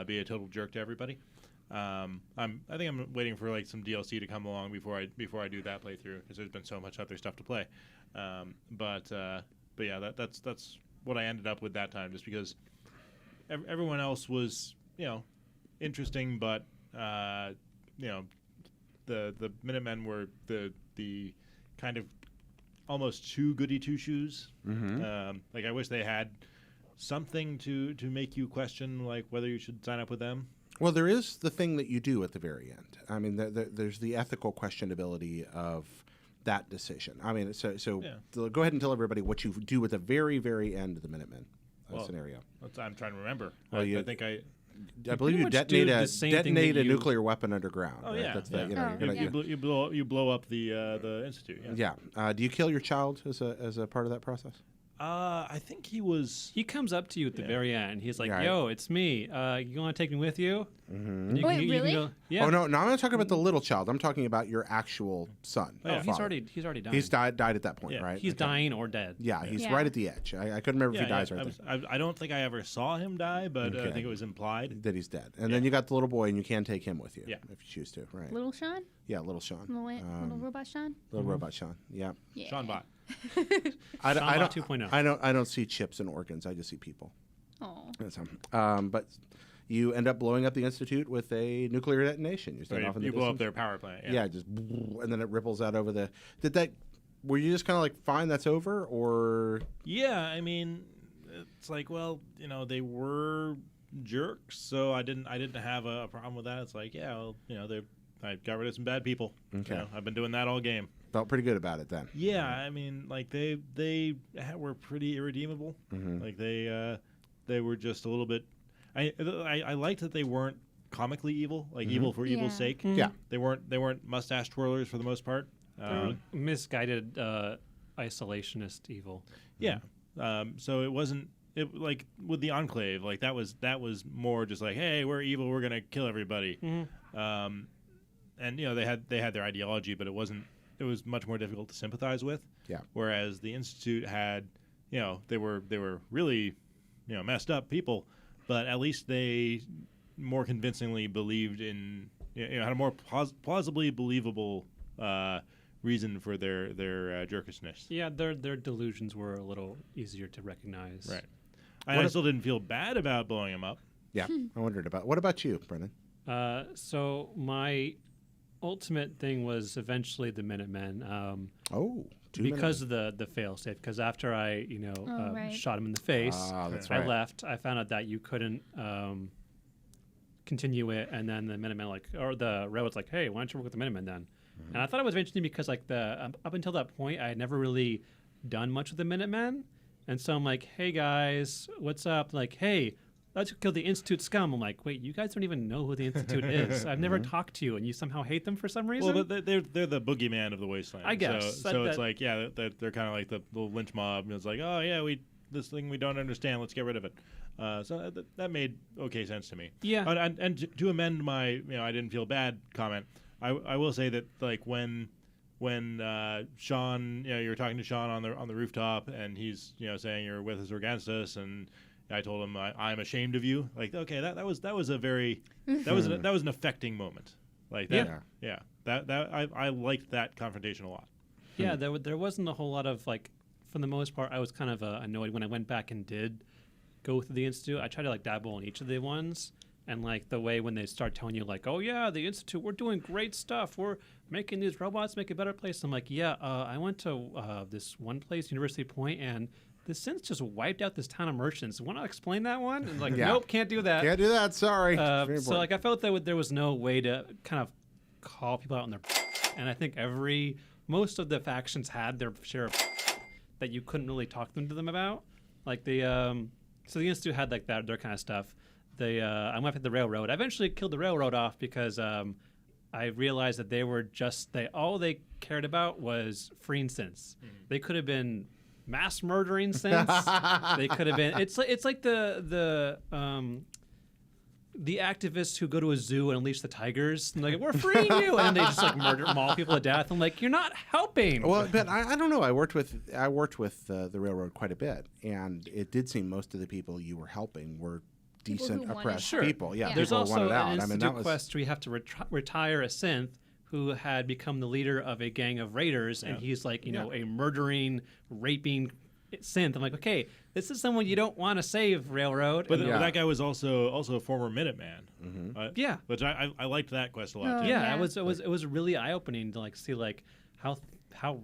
be a total jerk to everybody. I think I'm waiting for like some DLC to come along before I do that playthrough, because there's been so much other stuff to play. But yeah, that's what I ended up with that time, just because everyone else was interesting, but the Minutemen were the kind of almost too goody two shoes. Like I wish they had something to make you question like whether you should sign up with them. Well, there is the thing that you do at the very end. I mean, there's the ethical questionability of that decision. I mean, so go ahead and tell everybody what you do at the very, very end of the Minutemen scenario. I'm trying to remember. Well, I think I believe you detonate a nuclear weapon underground. Oh right? yeah, That's you blow up the Institute. Yeah. Do you kill your child as a part of that process? I think he was. He comes up to you at the very end. He's like, Right. "Yo, it's me. You want to take me with you?" Mm-hmm. Wait, really? Yeah. Oh no, I'm not talking about the little child. I'm talking about your actual son. Oh, he's father. already dying. He's died at that point, Yeah. right? He's dying or dead. Yeah, he's Yeah. right at the edge. I couldn't remember if he dies right there. I don't think I ever saw him die, but I Okay. think it was implied. That he's dead. And then you got the little boy, and you can take him with you Yeah. if you choose to. Right. Little Sean? Yeah, little Sean. Little robot Sean? Little robot Sean. Yeah. Yeah. Sean Bot. I Sean Bot don't. 2.0. I don't see chips and organs. I just see people. Oh. That's but you end up blowing up the Institute with a nuclear detonation. You stand off in the You blow up distance. their power plant. Yeah, just and then it ripples out over the. Were you just kind of like, fine, that's over, or? Yeah, I mean, it's like, well, they were jerks, so I didn't have a problem with that. It's like, yeah, well, I got rid of some bad people. Okay. I've been doing that all game. Felt pretty good about it then. Yeah, I mean, like they were pretty irredeemable. Like they were just a little bit. I liked that they weren't comically evil, like evil for evil's Yeah. sake. Yeah. They weren't mustache twirlers for the most part. Misguided isolationist evil. Yeah. So it wasn't like with the Enclave, like that was more just like, hey, we're evil, we're gonna kill everybody. And they had their ideology, but it was much more difficult to sympathize with. Yeah. Whereas the Institute had, they were really, messed up people, but at least they more convincingly believed in, had a more plausibly believable reason for their jerkishness. Yeah, their delusions were a little easier to recognize. Right. I still didn't feel bad about blowing them up. Yeah, I wondered about. What about you, Brendan? So my ultimate thing was eventually the Minutemen. Because of the failsafe. Because after I, right. shot him in the face, that's I right. left. I found out that you couldn't continue it, and then the Minutemen or the rebels like, hey, why don't you work with the Minutemen then? And I thought it was interesting because like up until that point, I had never really done much with the Minutemen, and so I'm like, hey guys, what's up? Like, hey, let's kill the Institute scum. I'm like, wait, you guys don't even know who the Institute is. I've never talked to you, and you somehow hate them for some reason? Well, but they're the boogeyman of the wasteland. I guess. So it's like, yeah, they're kind of like the little lynch mob. And it's like, oh, yeah, this thing we don't understand. Let's get rid of it. So that made okay sense to me. Yeah. And to amend my, I didn't feel bad comment, I will say that, like, when Sean, you're talking to Sean on the rooftop, and he's, saying you're with us or against us, and I told him I'm ashamed of you. Like, okay, that was a very that was an affecting moment. Like that, yeah. That I liked that confrontation a lot. Yeah, there wasn't a whole lot of like. For the most part, I was kind of annoyed when I went back and did go through the Institute. I tried to like dabble in each of the ones, and like the way when they start telling you like, oh yeah, the Institute, we're doing great stuff. We're making these robots make a better place. I'm like, yeah, I went to this one place, University Point, and the Synths just wiped out this town of merchants. Want to explain that one? And like, nope, can't do that. Can't do that. Sorry. So like, I felt that there was no way to kind of call people out on their, and I think most of the factions had their share of that you couldn't really talk to them about. Like the So the Institute had like that, their kind of stuff. I went after the railroad. I eventually killed the railroad off because I realized that all they cared about was freeing synths. They could have been mass murdering synths. They could have been. It's like the activists who go to a zoo and unleash the tigers. And like, we're freeing you, and then they just like maul people to death. I'm like, you're not helping. Well, but I don't know. I worked with the railroad quite a bit, and it did seem most of the people you were helping were decent oppressed people. Yeah, There's people also wanted out. an I mean, Institute quest where you have to retire a synth who had become the leader of a gang of raiders, and he's like, a murdering, raping synth. I'm like, okay, this is someone you don't want to save, railroad. But that guy was also a former Minuteman. Yeah, which I liked that quest a lot. Too. Yeah, it was really eye opening to like see like how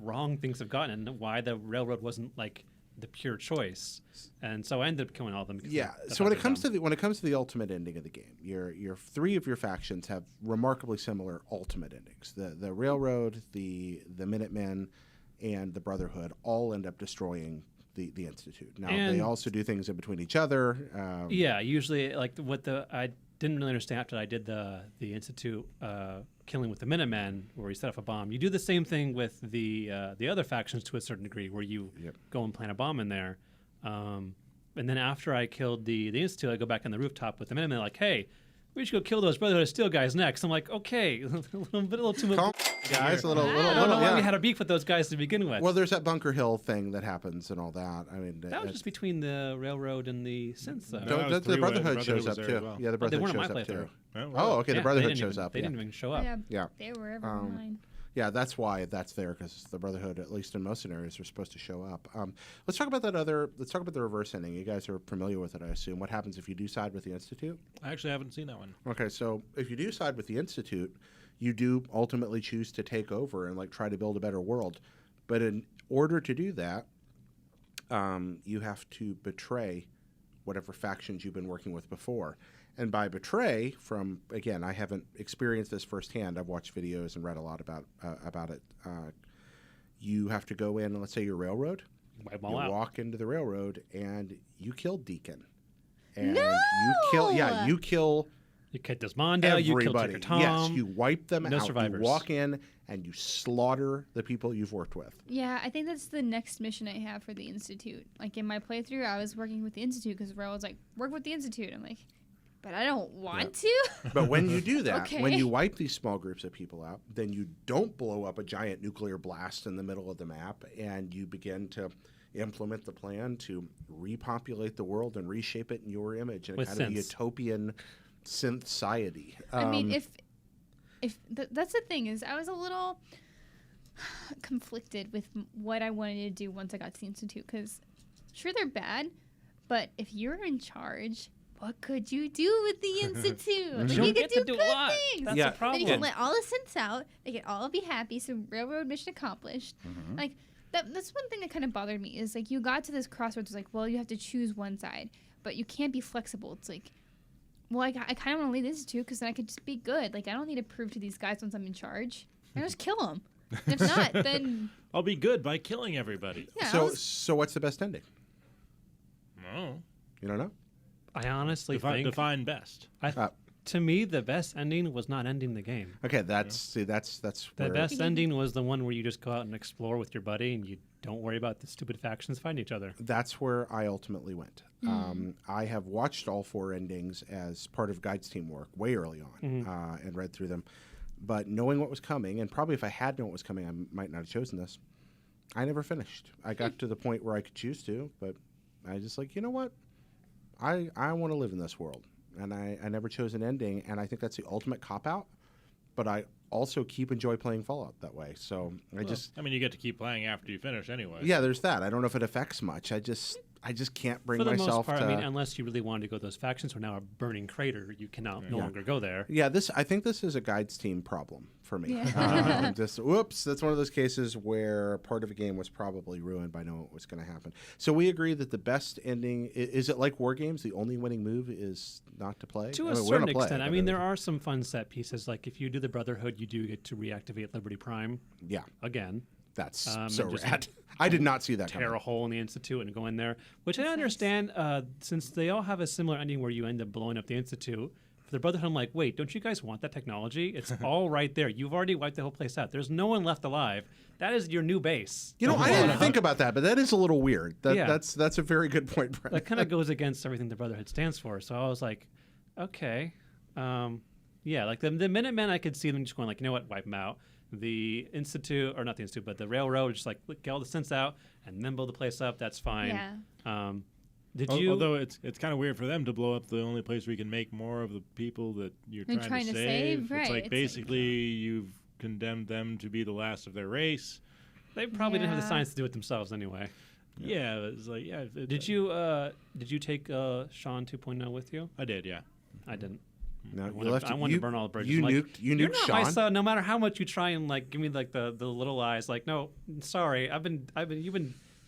wrong things have gotten and why the railroad wasn't like the pure choice. And so I ended up killing all of them. Yeah. So when it comes to the ultimate ending of the game, your three of your factions have remarkably similar ultimate endings. The railroad, the Minutemen, and the Brotherhood all end up destroying the Institute. Now they also do things in between each other. Usually like I didn't really understand after I did the Institute killing with the Minutemen, where you set off a bomb. You do the same thing with the other factions to a certain degree, where you go and plant a bomb in there. And then after I killed the Institute, I go back on the rooftop with the Minutemen, like, hey, we should go kill those Brotherhood of Steel guys next. I'm like, okay, a little too much. Guys, I don't know why we had a beef with those guys to begin with. Well, there's that Bunker Hill thing that happens and all that. I mean, that was just between the railroad and the synths, though. The Brotherhood shows up too. Well. Yeah, the Brotherhood shows up too. Oh, okay. The Brotherhood shows up. They didn't even show up. Yeah. They were ever in line. Yeah, that's why that's there, because the Brotherhood, at least in most scenarios, are supposed to show up. Let's talk about Let's talk about the reverse ending. You guys are familiar with it, I assume. What happens if you do side with the Institute? I actually haven't seen that one. Okay, so if you do side with the Institute, you do ultimately choose to take over and like try to build a better world. But in order to do that, you have to betray whatever factions you've been working with before. And by betray, again, I haven't experienced this firsthand. I've watched videos and read a lot about it. You have to go in, and let's say you're railroad. Wipe them all out. Walk into the railroad, and you kill Deacon. And you kill. You kill Desmonda, you kill Ticker Tom. Yes, you wipe them out. Survivors. You walk in and you slaughter the people you've worked with. Yeah, I think that's the next mission I have for the Institute. Like in my playthrough, I was working with the Institute because Railroad's like, work with the Institute. I'm like, but I don't want to. But when you do that, Okay. when you wipe these small groups of people out, then you don't blow up a giant nuclear blast in the middle of the map, and you begin to implement the plan to repopulate the world and reshape it in your image in a kind of utopian synth society. I mean, that's the thing is I was a little conflicted with what I wanted to do once I got to the Institute, because sure they're bad, but if you're in charge, what could you do with the Institute? Like, you could do good things. That's the problem. Then you can let all the synths out. They can all be happy. So railroad mission accomplished. Like that's one thing that kind of bothered me is like you got to this crossroads. Like, well, you have to choose one side, but you can't be flexible. It's like, well, I kind of want to leave the Institute because then I could just be good. Like, I don't need to prove to these guys once I'm in charge. I just kill them. If not, then I'll be good by killing everybody. yeah. So what's the best ending? No. You don't know? I honestly think define best. To me, the best ending was not ending the game. Okay, that's The where best ending was the one where you just go out and explore with your buddy and you don't worry about the stupid factions fighting each other. that's where I ultimately went. I have watched all 4 endings as part of Guides team work way early on and read through them. But knowing what was coming, and probably if I had known what was coming, I might not have chosen this. I never finished. I got to the point where I could choose to, but I just like, you know what? I want to live in this world. And I never chose an ending, and I think that's the ultimate cop-out. But I also enjoy playing Fallout that way. So I mean, you get to keep playing after you finish anyway. Yeah, there's that. I don't know if it affects much. I just can't bring For the myself most part, to. I mean, unless you really wanted to go to those factions who are now a burning crater, you cannot no longer go there. Yeah, I think this is a Guides team problem for me. Yeah. Whoops, that's one of those cases where part of a game was probably ruined by knowing what was going to happen. So we agree that the best ending is it like War Games? The only winning move is not to play. To a certain extent. I mean, there are some fun set pieces. Like if you do the Brotherhood, you do get to reactivate Liberty Prime. Yeah. Again. That's and so just rad. I did not see that tear coming. a hole in the Institute and go in there, which I That's nice. understand since they all have a similar ending where you end up blowing up the Institute. For the Brotherhood, I'm like, wait, don't you guys want that technology? It's all right there. You've already wiped the whole place out. There's no one left alive. That is your new base. You know, I didn't think about that, but that is a little weird. Yeah. That's a very good point, Brent. That kind of goes against everything the Brotherhood stands for. So I was like, okay. Yeah, like the Minutemen, I could see them just going like, you know what, wipe them out. The Institute, or not the Institute, but the Railroad, just like get all the sense out and then build the place up. That's fine. Yeah. Did you? Although it's kind of weird for them to blow up the only place where you can make more of the people that you're They're trying to trying to save. save, right, It's like it's like- basically you've condemned them to be the last of their race. They probably didn't have the Yeah. science to do it themselves anyway. Yeah, it's like Did you take Sean 2.0 with you? I did, yeah. I didn't. No, I wanted to burn all the bridges. You I'm like, nuked. You You're nuked not Sean. my son. No matter how much you try and like give me like the little eyes. Like, no, sorry.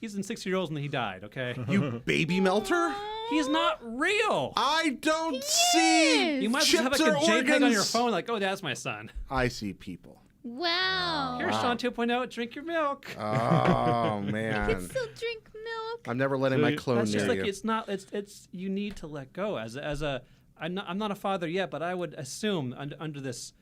He's in 6-year-olds and he died. Okay. You baby melter. He's not real. I don't see is. You might as well have chips like a or JPEG on your organs. phone. Like, oh, that's my son. I see people. Wow. Here's Sean 2.0. Drink your milk. Oh I man, can still drink milk. I'm never letting So my clone That's just near like you. it's not. It's you need to let go. I'm not a father yet, but I would assume under this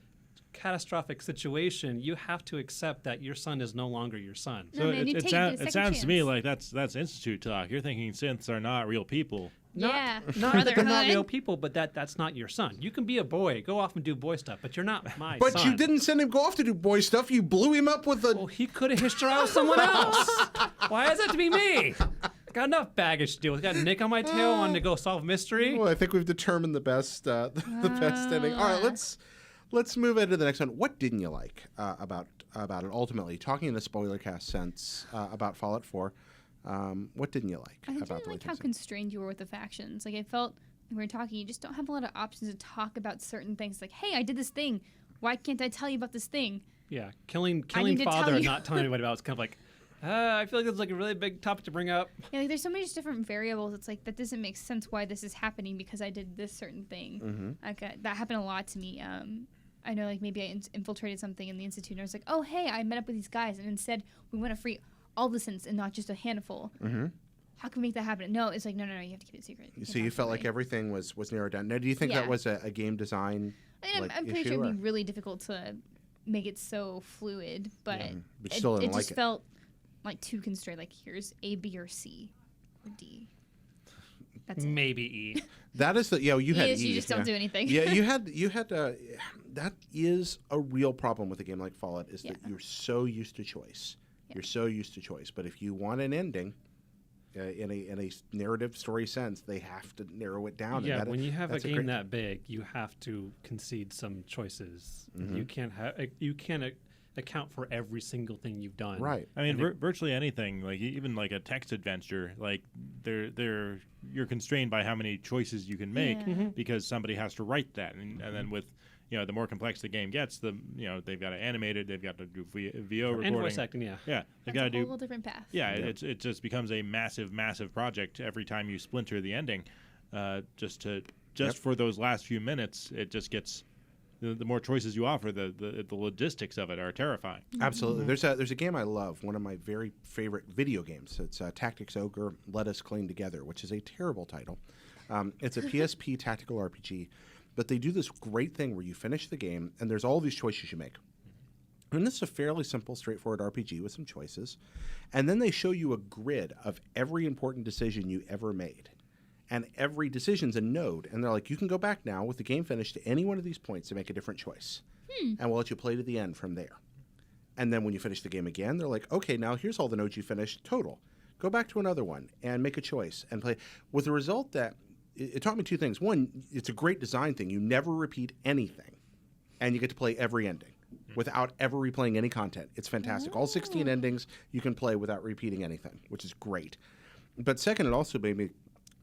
catastrophic situation, you have to accept that your son is no longer your son. No, man, you take it a second sounds to me chance. like that's Institute talk. You're thinking synths are not real people. Yeah. Not that they're not Brotherhood. real people, but that's not your son. You can be a boy, go off and do boy stuff, but you're not my But son. you didn't send him go off to do boy stuff. You blew him up with a. Well, he could have hitched her out with someone else. Why is that to be me? Got enough baggage to deal with. Got Nick on my tail, wanting to go solve mystery. Well, I think we've determined the best the best ending. All right, let's move into the next one. What didn't you like about it? Ultimately, talking in a spoilercast sense about Fallout 4, what didn't you like I about didn't the way like how things ended? constrained you were with the factions. Like, I felt when we were talking, you just don't have a lot of options to talk about certain things. Like, hey, I did this thing. Why can't I tell you about this thing? Yeah, killing need to tell father and you. not telling anybody about it's kind of like, I feel like it's like a really big topic to bring up. Yeah, like there's so many just different variables. It's like that doesn't make sense why this is happening because I did this certain thing. Mm-hmm. Like that happened a lot to me. I know, like maybe I infiltrated something in the institute, and I was like, oh hey, I met up with these guys, and instead we want to free all the synths and not just a handful. Mm-hmm. How can we make that happen? No, it's like no, you have to keep it secret. So you felt like everything was narrowed down. Now, do you think Yeah. that was a game design? I mean, I'm pretty sure it'd be really difficult to make it so fluid, but but you still didn't it like just it. felt like too constrained. Like here's A, B, or C, or D. That's it. Maybe E. That is the you had Yes, E, you just don't yeah. do anything. Yeah, you had that is a real problem with a game like Fallout is that Yeah. you're so used to choice. Yeah. You're so used to choice, but if you want an ending in a narrative story sense, they have to narrow it down. Yeah, and that, when you have a that's game great- that big, you have to concede some choices. Mm-hmm. You can't account for every single thing you've done. Right. I mean, And virtually anything, like even like a text adventure, like you're constrained by how many choices you can make Yeah. because somebody has to write that, and then with the more complex the game gets, they've got to animate it, they've got to do VO recording, And voice acting, yeah. yeah, they've That's got to a do whole different path. yeah, it just becomes a massive project every time you splinter the ending, just for those last few minutes, it just gets. The more choices you offer, the logistics of it are terrifying. Absolutely. There's a game I love, one of my very favorite video games. It's Tactics Ogre Let Us Cling Together, which is a terrible title. It's a PSP tactical RPG, but they do this great thing where you finish the game and there's all these choices you make. And this is a fairly simple, straightforward RPG with some choices. And then they show you a grid of every important decision you ever made. And every decision's a node. And they're like, you can go back now with the game finished to any one of these points to make a different choice. And we'll let you play to the end from there. And then when you finish the game again, they're like, okay, now here's all the nodes you finished total. Go back to another one and make a choice and play. With the result that it taught me two things. One, it's a great design thing. You never repeat anything. And you get to play every ending without ever replaying any content. It's fantastic. All 16 endings you can play without repeating anything, which is great. But second, it also made me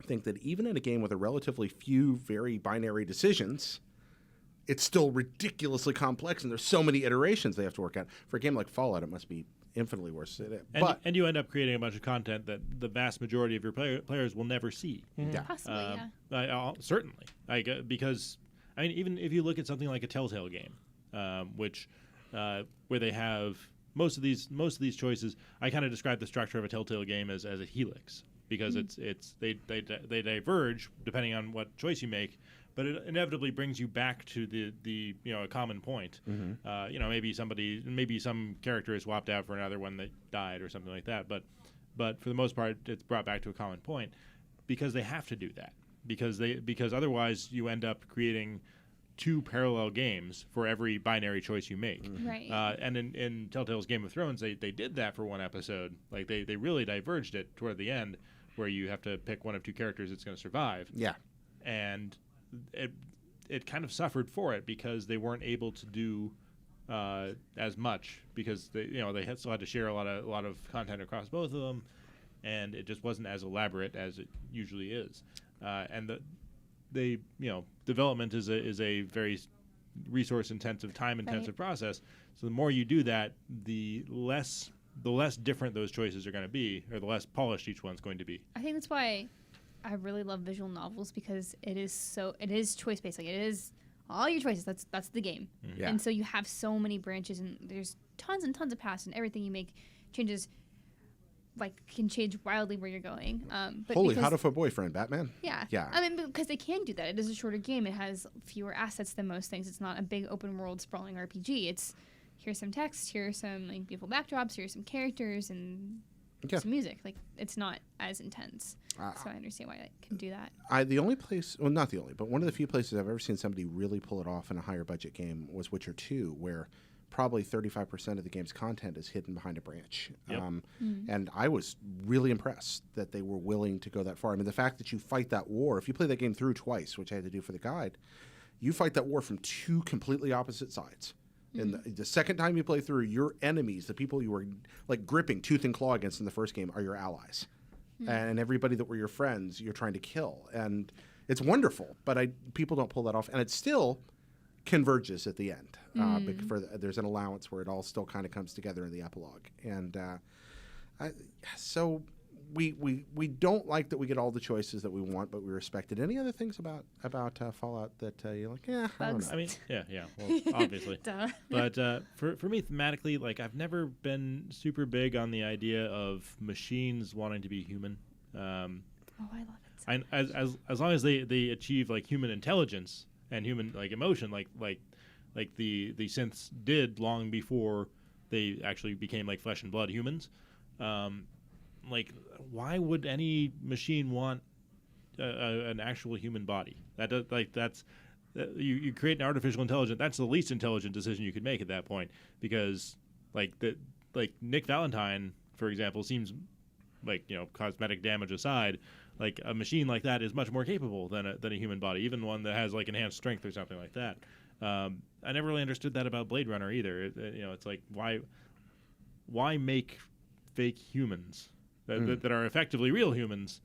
think that even in a game with a relatively few very binary decisions, it's still ridiculously complex, and there's so many iterations they have to work out. For a game like Fallout, it must be infinitely worse. And you end up creating a bunch of content that the vast majority of your players will never see. Yeah. Possibly, yeah. Certainly, because even if you look at something like a Telltale game, where they have most of these choices, I kind of describe the structure of a Telltale game as a helix, because they diverge depending on what choice you make, but it inevitably brings you back to the a common point. Maybe some character is swapped out for another one that died or something like that, but for the most part it's brought back to a common point, because they have to do that, because otherwise you end up creating two parallel games for every binary choice you make. Right. And in Telltale's Game of Thrones, they did that for one episode. Like they really diverged it toward the end, where you have to pick one of two characters that's going to survive. Yeah. And it kind of suffered for it, because they weren't able to do as much, because they still had to share a lot of content across both of them, and it just wasn't as elaborate as it usually is. And development is a very resource intensive, time intensive process. So the more you do that, the less different those choices are going to be, or the less polished each one's going to be. I think that's why I really love visual novels, because it is choice based. Like, it is all your choices. That's the game. Yeah. And so you have so many branches, and there's tons and tons of paths, and everything you make changes. Like, can change wildly where you're going. But Holy, because, how to for boyfriend, Batman. Yeah. Yeah. I mean, because they can do that. It is a shorter game. It has fewer assets than most things. It's not a big open world sprawling RPG. It's here's some text, here's some like beautiful backdrops, here's some characters, and some music. Like, it's not as intense. So I understand why I can do that. The only place, well, not the only, but one of the few places I've ever seen somebody really pull it off in a higher budget game was Witcher 2, where probably 35% of the game's content is hidden behind a branch. Yep. And I was really impressed that they were willing to go that far. I mean, the fact that you fight that war, if you play that game through twice, which I had to do for the guide, you fight that war from two completely opposite sides. And the second time you play through, your enemies, the people you were like gripping tooth and claw against in the first game, are your allies. And everybody that were your friends, you're trying to kill. And it's wonderful, but people don't pull that off. And it still converges at the end. There's an allowance where it all still kind of comes together in the epilogue. And so we don't like that we get all the choices that we want, but we respect it. Any other things about Fallout that you're like, yeah, I don't know. I mean, yeah. Well, obviously. Duh. But for me, thematically, like, I've never been super big on the idea of machines wanting to be human. I love it. As long as they achieve like human intelligence and human like emotion, like the synths did long before they actually became like flesh and blood humans. Like, why would any machine want an actual human body? You create an artificial intelligence. That's the least intelligent decision you could make at that point, because like Nick Valentine, for example, seems like, cosmetic damage aside, like a machine like that is much more capable than a human body, even one that has like enhanced strength or something like that. I never really understood that about Blade Runner either. It's like, why make fake humans that are effectively real humans?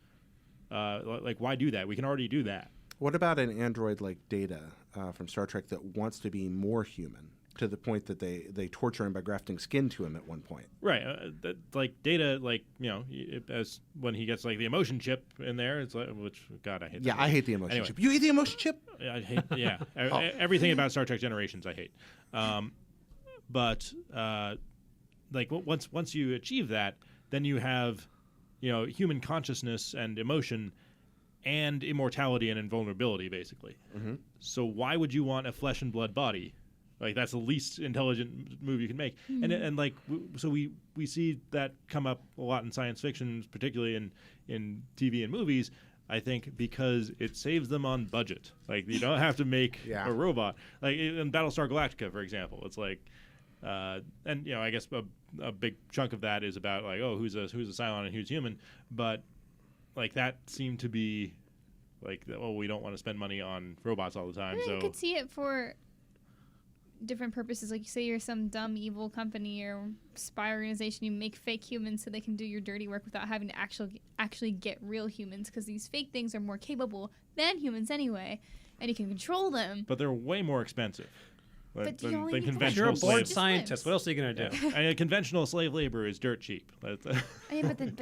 Like, why do that? We can already do that. What about an android like Data from Star Trek that wants to be more human, to the point that they torture him by grafting skin to him at one point? Right. Like Data, like, as when he gets like the emotion chip in there, it's like, which, God, I hate that. Yeah, I hate the emotion chip. You hate the emotion chip? I hate, yeah. Everything about Star Trek Generations I hate. But like, once you achieve that, then you have, human consciousness and emotion and immortality and invulnerability, basically. Mm-hmm. So why would you want a flesh and blood body? Like, that's the least intelligent move you can make. Mm-hmm. And like, so we see that come up a lot in science fiction, particularly in TV and movies, I think, because it saves them on budget. Like, you don't have to make a robot. Like in Battlestar Galactica, for example, it's like, and I guess a big chunk of that is about like, oh, who's a Cylon and who's human, but like that seemed to be like, oh, we don't want to spend money on robots all the time. So you could see it for different purposes. Like, you say you're some dumb evil company or spy organization, you make fake humans so they can do your dirty work without having to actually get real humans, because these fake things are more capable than humans anyway, and you can control them. But they're way more expensive. But than you're conventional a bored slave. scientist. What else are you going to do? And conventional slave labor is dirt cheap. But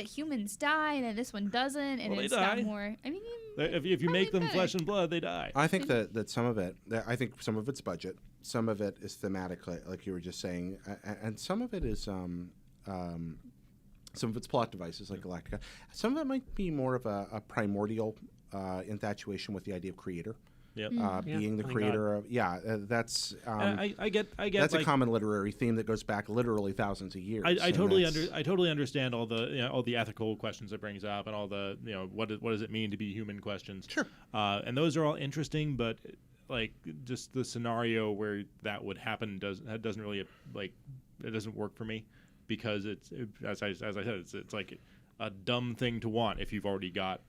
humans die, and then this one doesn't, and it's not more. I mean, if you make them flesh and blood, they die. I think that some of it, I think some of it's budget. some of it is thematic, like you were just saying, and some of it is some of its plot devices, like Galactica. Some of it might be more of a primordial infatuation with the idea of creator. Yep. Being the thank creator of that's I get that's like, a common literary theme that goes back literally thousands of years. I and totally that's- I totally understand all the all the ethical questions it brings up and all the what does it mean to be human questions. Sure. And those are all interesting, but like just the scenario where that would happen doesn't really like it doesn't work for me because as I said it's like a dumb thing to want if you've already got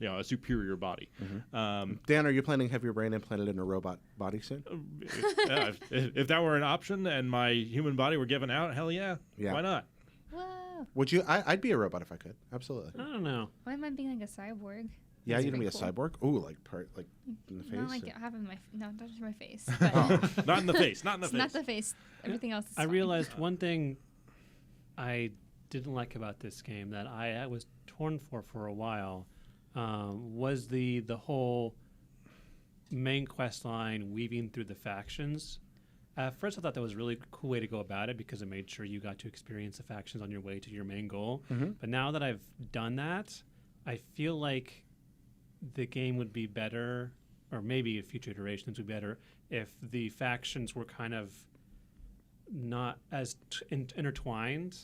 a superior body. Dan, are you planning to have your brain implanted in a robot body soon? If that were an option and my human body were given out, hell yeah. Why not? Whoa. Would you? I'd be a robot if I could. Absolutely. I don't know. Why am I being like a cyborg? Yeah, That's you're gonna be a pretty cyborg. Ooh, like in the face. Not like I have in my no, not just my face. But Not in the face. Not in the it's face. not the face. Everything else is I fine. realized one thing I didn't like about this game that I was torn for a while was the whole main quest line weaving through the factions. At first, I thought that was a really cool way to go about it because it made sure you got to experience the factions on your way to your main goal. But now that I've done that, I feel like the game would be better, or maybe future iterations would be better, if the factions were kind of not as intertwined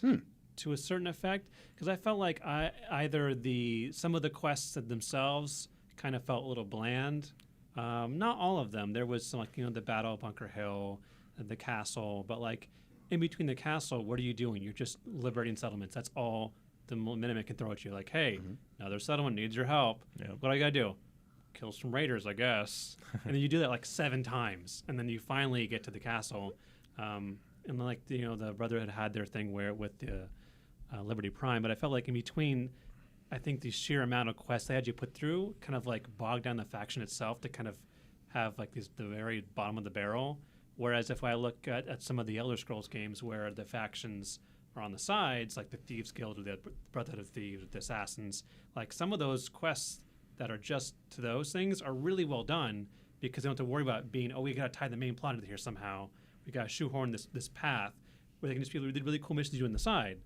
to a certain effect. Because I felt like either some of the quests themselves kind of felt a little bland. Not all of them. There was some, like, the battle at Bunker Hill, the castle, but like in between the castle, what are you doing? You're just liberating settlements. That's all the Minutemen can throw at you. Like, hey, another settlement needs your help. Yep. What do I gotta do? Kill some raiders, I guess. And then you do that like 7 times, and then you finally get to the castle. And like the Brotherhood had their thing where with the Liberty Prime, but I felt like in between, I think the sheer amount of quests they had you put through kind of like bogged down the faction itself to kind of have like the very bottom of the barrel. Whereas if I look at some of the Elder Scrolls games where the factions are on the sides, like the Thieves Guild or the Brotherhood of Thieves or the Assassins, like some of those quests that are just to those things are really well done because they don't have to worry about being, we got to tie the main plot into here somehow. We got to shoehorn this path where they can just be really cool missions to do on the side.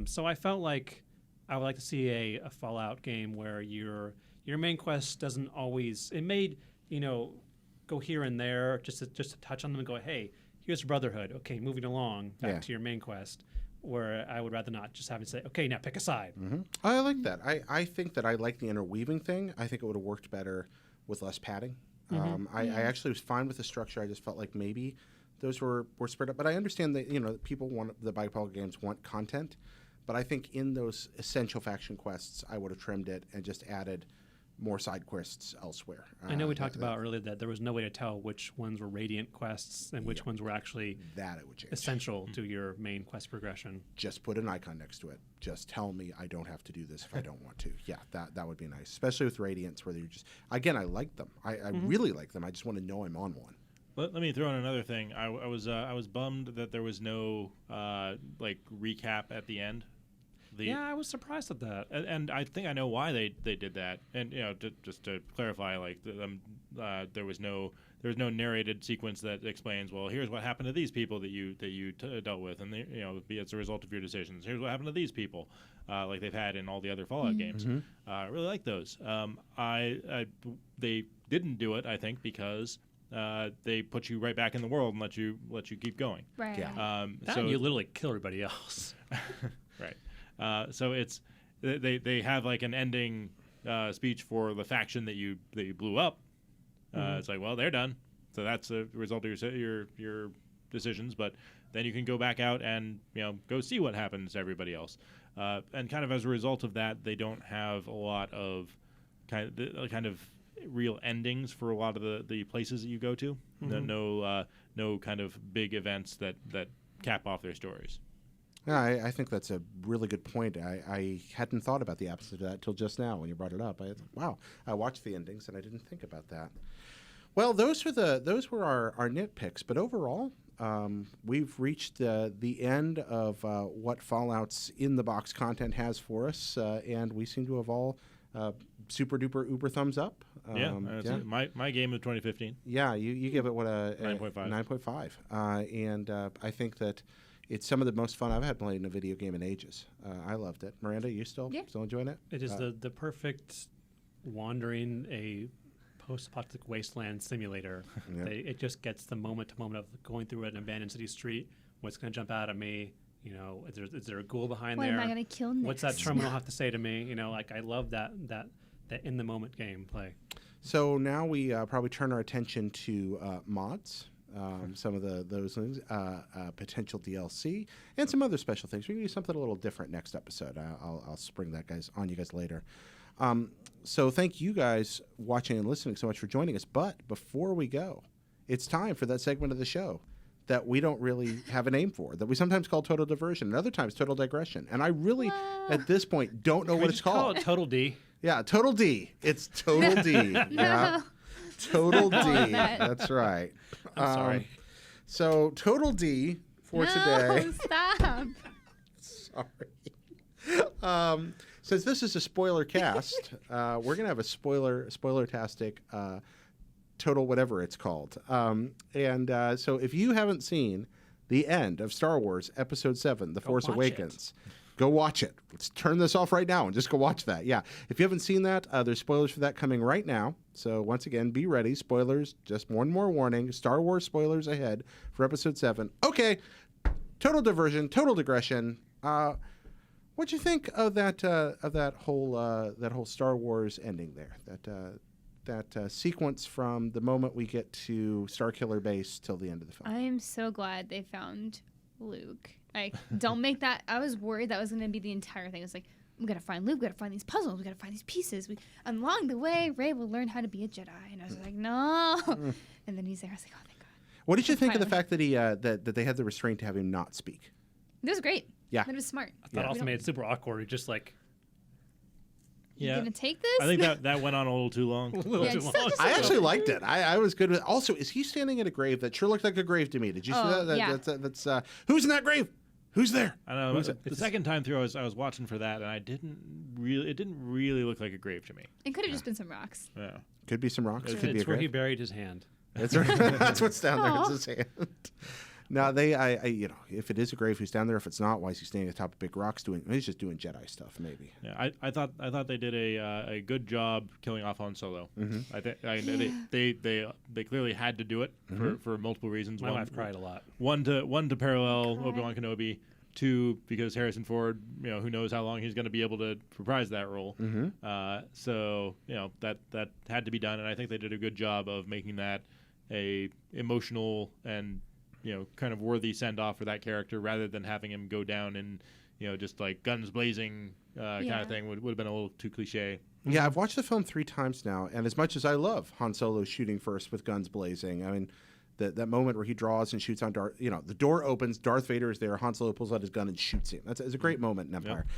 So I felt like I would like to see a Fallout game where your main quest doesn't always, it made, go here and there just to touch on them and go, hey, here's Brotherhood. Okay, moving along back to your main quest. Where I would rather not just have it say, okay, now pick a side. I like that. I think that I like the interweaving thing. I think it would have worked better with less padding. I actually was fine with the structure. I just felt like maybe those were spread up. But I understand that people want the bipolar games want content. But I think in those essential faction quests, I would have trimmed it and just added more side quests elsewhere. I know we talked about earlier that there was no way to tell which ones were Radiant quests and which ones were actually that it would change. essential to your main quest progression. Just put an icon next to it. Just tell me I don't have to do this if I don't want to. Yeah, that would be nice, especially with Radiants where they're just, again, I like them. I really like them. I just want to know I'm on one. Let me throw in another thing. I was bummed that there was no like recap at the end. Yeah, I was surprised at that. And I think I know why they did that. And just to clarify, like there was no narrated sequence that explains, well, here's what happened to these people that you dealt with, and as a result of your decisions. Here's what happened to these people, like they've had in all the other Fallout games. I really like those. They didn't do it, I think, because they put you right back in the world and let you keep going. Right. Yeah. So you literally kill everybody else. right. So it's they have like an ending speech for the faction that you blew up. It's like, well, they're done. So that's a result of your decisions. But then you can go back out and go see what happens to everybody else. And kind of as a result of that, they don't have a lot of kind of real endings for a lot of the places that you go to. No kind of big events that cap off their stories. Yeah, I think that's a really good point. I hadn't thought about the opposite of that till just now when you brought it up. I thought, wow, I watched the endings and I didn't think about that. Well, those were our nitpicks, but overall, we've reached the end of what Fallout's in the box content has for us, and we seem to have all super duper uber thumbs up. My game of 2015. Yeah, you give it what a 9.5. 9.5. And I think that it's some of the most fun I've had playing a video game in ages. I loved it. Miranda, you still enjoying it? It is the perfect wandering a post-apocalyptic wasteland simulator. Yeah. It just gets the moment to moment of going through an abandoned city street. What's going to jump out at me? You know, is there a ghoul behind What there? am I going to kill next? What's that terminal have to say to me? You know, like I love that in the moment gameplay. So now we probably turn our attention to mods. Some of those things, potential DLC, and some other special things. We can do something a little different next episode. I'll spring that on you guys later. So thank you guys watching and listening so much for joining us. But before we go, it's time for that segment of the show that we don't really have a name for, that we sometimes call Total Diversion and other times Total Digression. And I really, at this point, don't know what it's called. Call it Total D. Yeah, Total D. It's Total D. Yeah. Total D. That's right. I'm sorry. So Total D for today. Stop. Sorry. Since this is a spoiler cast, we're gonna have a spoiler-tastic total whatever it's called. So if you haven't seen the end of Star Wars Episode 7, The Force Awakens, go watch it. Let's turn this off right now and just go watch that. Yeah. If you haven't seen that, there's spoilers for that coming right now. So once again, be ready. Spoilers, just one more warning. Star Wars spoilers ahead for Episode 7. Okay. Total diversion, total digression. What'd you think of that whole Star Wars ending there? That sequence from the moment we get to Starkiller Base till the end of the film. I am so glad they found Luke. Like, don't make that. I was worried that was going to be the entire thing. It's like, we got to find Luke. We got to find these puzzles. We got to find these pieces. And along the way, Rey will learn how to be a Jedi. And I was like, no. And then he's there. I was like, oh, thank God. What did you think of the fact that he that they had the restraint to have him not speak? It was great. Yeah. It was smart. I thought it also made it super awkward. It just like, You gonna take this? I think that went on a little too long. I actually liked it. I was good with it. Also, is he standing at a grave that sure looked like a grave to me? Did you see that? Yeah. That's who's in that grave? Who's there? I don't know. The second time through, I was watching for that, and it didn't really look like a grave to me. It could have just been some rocks. Yeah. Could be some rocks. Could be a it's where grave. he buried his hand. That's what's down there. It's his hand. Now if it is a grave, who's down there? If it's not, why is he standing atop of big rocks doing? He's just doing Jedi stuff, maybe. Yeah, I thought they did a good job killing off Han Solo. Mm-hmm. They clearly had to do it for multiple reasons. My wife cried a lot. One to parallel Obi-Wan Kenobi. 2, because Harrison Ford, who knows how long he's going to be able to reprise that role. Mm-hmm. So that had to be done, and I think they did a good job of making that a emotional and kind of worthy send off for that character, rather than having him go down and just like guns blazing kind of thing would have been a little too cliche. Yeah, I've watched the film 3 times now, and as much as I love Han Solo shooting first with guns blazing, I mean, that moment where he draws and shoots on Darth, the door opens, Darth Vader is there, Han Solo pulls out his gun and shoots him. It's a great moment in Empire. Yep.